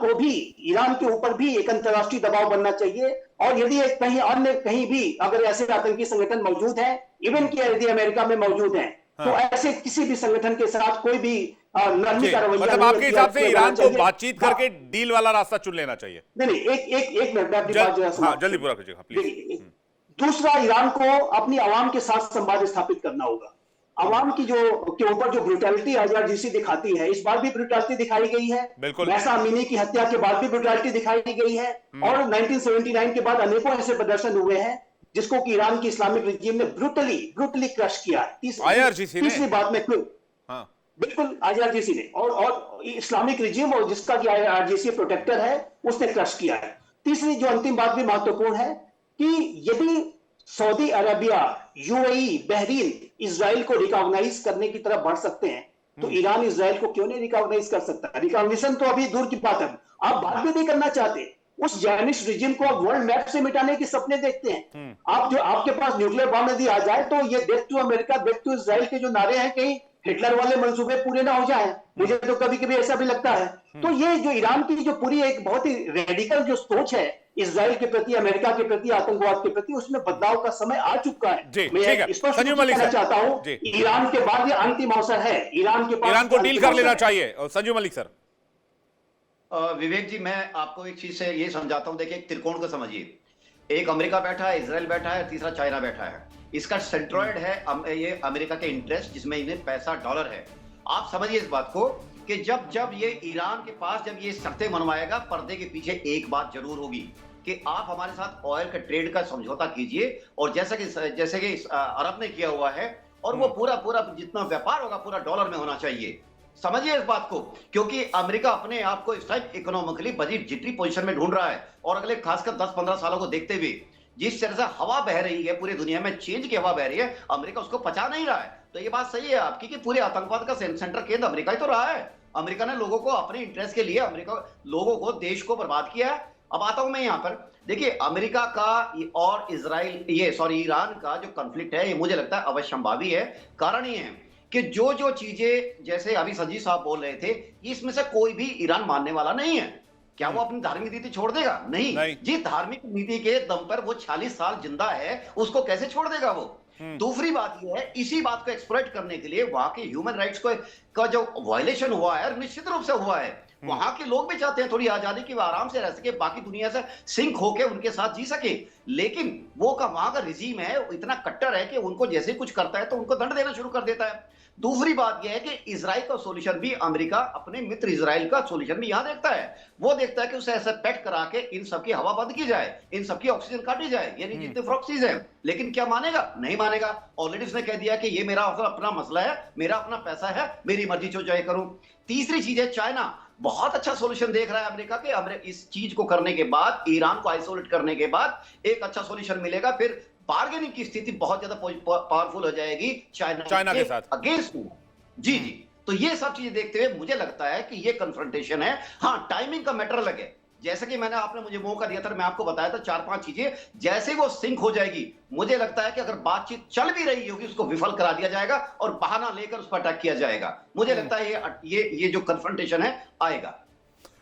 के ऊपर भी एक अंतर्राष्ट्रीय दबाव बनना चाहिए। और यदि कहीं भी अगर ऐसे आतंकी संगठन मौजूद हैं, इवन कि यदि अमेरिका में मौजूद हैं, तो ऐसे किसी भी संगठन के साथ कोई भी नरमी का रवैया,
मतलब आपके हिसाब से ईरान को बातचीत करके डील वाला रास्ता चुन लेना चाहिए?
नहीं, एक मिनट, मैं अपनी बात जरा
हाँ, जल्दी पूरा कीजिएगा प्लीज।
दूसरा, ईरान को अपनी आवाम के साथ संवाद स्थापित करना होगा। आवाम की के ऊपर जो ब्रुटैलिटी IRGC दिखाती है, इस बार भी ब्रुटैलिटी दिखाई गई है। महसा अमीनी की हत्या के बाद भी ब्रुटैलिटी दिखाई गई है, और 1979 के बाद अनेकों ऐसे प्रदर्शन हुए हैं जिसको कि ईरान की इस्लामिक रिजीम ने ब्रूटली क्रश किया है। तीसरी बात में बिल्कुल IRGC ने और इस्लामिक रिजीम और जिसका कि IRGC प्रोटेक्टर है, उसने क्रश किया है। तीसरी जो अंतिम बात भी महत्वपूर्ण है कि यदि Saudi Arabia, UAE, Bahrain Israel को रिकॉग्नाइज करने की तरफ बढ़ सकते हैं, तो ईरान इजराइल को क्यों नहीं रिकॉग्नाइज कर सकता? रिकॉग्निशन तो अभी दूर की बात है, आप बात भी नहीं करना चाहते। उस जायनिस्ट रिजिम को आप वर्ल्ड मैप से मिटाने के सपने देखते हैं। आप जो आपके पास न्यूक्लियर बम यदि आ जाए तो ये death to America, death to Israel के जो नारे हैं, कहीं हिटलर वाले मंसूबे पूरे ना हो जाए। मुझे तो कभी कभी ऐसा भी लगता है। तो ये जो ईरान की जो पूरी एक बहुत ही रेडिकल जो सोच है इजराइल के प्रति, अमेरिका के प्रति, आतंकवाद के प्रति, उसमें बदलाव का समय आ चुका है। मैं स्पष्ट कहना चाहता हूं, ईरान के बाद ये अंतिम अवसर है। ईरान के पास
ईरान को डील कर लेना चाहिए। और संजीव मलिक सर।
विवेक जी, मैं आपको एक चीज से ये समझाता हूं। देखिए, एक त्रिकोण को समझिए। एक अमेरिका बैठा है, इजराइल बैठा है, तीसरा चाइना बैठा है। इसका सेंट्रॉइड है ये अमेरिका के इंटरेस्ट, जिसमें इन्हें पैसा डॉलर है। आप समझिए इस बात को कि जब ये ईरान के पास जब ये शर्तें मनवाएगा, पर्दे के पीछे एक बात जरूर होगी कि आप हमारे साथ ऑयल का ट्रेड का समझौता कीजिए, और जैसे कि अरब ने किया हुआ है, और वो पूरा जितना व्यापार होगा पूरा डॉलर में होना चाहिए। समझिए इस बात को, क्योंकि अमेरिका अपने आप को इस टाइम इकोनॉमिकली बड़ी जिटरी पोजीशन में ढूंढ रहा है, और अगले खासकर 10-15 सालों को देखते हुए जिस तरह से हवा बह रही है पूरी दुनिया में, चेंज की हवा बह रही है, अमेरिका उसको पचा नहीं रहा है। तो ये बात सही है आपकी कि पूरे आतंकवाद का सेंटर केंद्र अमेरिका ही तो रहा है। अमेरिका ने लोगों को अपने इंटरेस्ट के लिए, अमेरिका लोगों को, देश को बर्बाद किया है। अब आता हूं मैं यहां पर। देखिए, अमेरिका का और ईरान का जो कॉन्फ्लिक्ट है, ये मुझे लगता है अवश्यंभावी है। कारण ये है कि जो चीजें जैसे अभी संजीव साहब बोल रहे थे, इसमें से कोई भी ईरान मानने वाला नहीं है। क्या वो अपनी धार्मिक नीति छोड़ देगा? नहीं। जिस धार्मिक नीति के दम पर वो 40 साल जिंदा है, उसको कैसे छोड़ देगा वो? दूसरी बात यह है, इसी बात को एक्सप्लॉइट करने के लिए वहां के ह्यूमन राइट्स का जो वायलेशन हुआ है, निश्चित रूप से हुआ है। वहां के लोग भी चाहते हैं थोड़ी आजादी की, वो आराम से रह सके, बाकी दुनिया से सिंक होके उनके साथ जी सके। लेकिन वो का वहां का रिजीम है, इतना कट्टर है कि उनको जैसे कुछ करता है तो उनको दंड देना शुरू कर देता है। दूसरी बात यह है कि इजराइल का सॉल्यूशन भी अमेरिका अपने मित्र इजराइल का सॉल्यूशन भी यहां देखता है। वो देखता है कि उसे ऐसा पैक्ट करा के इन सबकी हवा बंद की जाए, इन सबकी ऑक्सीजन काटी जाए, यानी जितने प्रॉक्सीज हैं। लेकिन क्या मानेगा? नहीं मानेगा। ऑलरेडी उसने कह दिया कि ये मेरा अपना मसला है, मेरा अपना पैसा है, मेरी मर्जी जो चाहे करूं। तीसरी चीज है चाइना। बहुत अच्छा सॉल्यूशन देख रहा है अमेरिका के। इस चीज को करने के बाद, ईरान को आइसोलेट करने के बाद एक अच्छा सॉल्यूशन मिलेगा, फिर बार्गेनिंग की स्थिति बहुत ज्यादा पावरफुल हो जाएगी
चाइना के साथ
अगेंस्ट में। जी जी, तो ये सब चीजें देखते हुए मुझे लगता है कि ये कन्फ्रंटेशन है। हाँ, टाइमिंग का मैटर लगे, जैसे कि आपने मुझे मौका दिया था, मैं आपको बताया था 4-5 चीजें, जैसे वो सिंक हो जाएगी, मुझे लगता है कि अगर बातचीत चल भी रही होगी उसको विफल करा दिया जाएगा और बहाना लेकर उस पर अटैक किया जाएगा। मुझे लगता है ये जो कन्फ्रंटेशन है आएगा।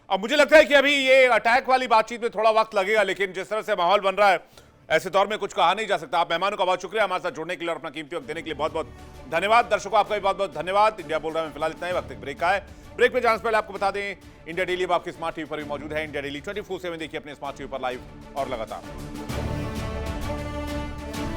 अब मुझे लगता है कि अभी ये अटैक वाली बातचीत में थोड़ा वक्त लगेगा, लेकिन जिस तरह से माहौल बन रहा है ऐसे दौर में कुछ कहा नहीं जा सकता। आप मेहमानों का बहुत शुक्रिया हमारे साथ जुड़ने के लिए और अपना कीमती वक्त देने के लिए बहुत बहुत धन्यवाद। दर्शकों आपका भी बहुत बहुत धन्यवाद। इंडिया बोल रहा है फिलहाल इतना ही, वक्त एक ब्रेक का है। ब्रेक पे जाने से पहले आपको बता दें, इंडिया डेली अब आपकी स्मार्ट टीवी पर भी मौजूद है। इंडिया डेली 24/7 देखिए अपने स्मार्ट टीवी पर लाइव और लगातार।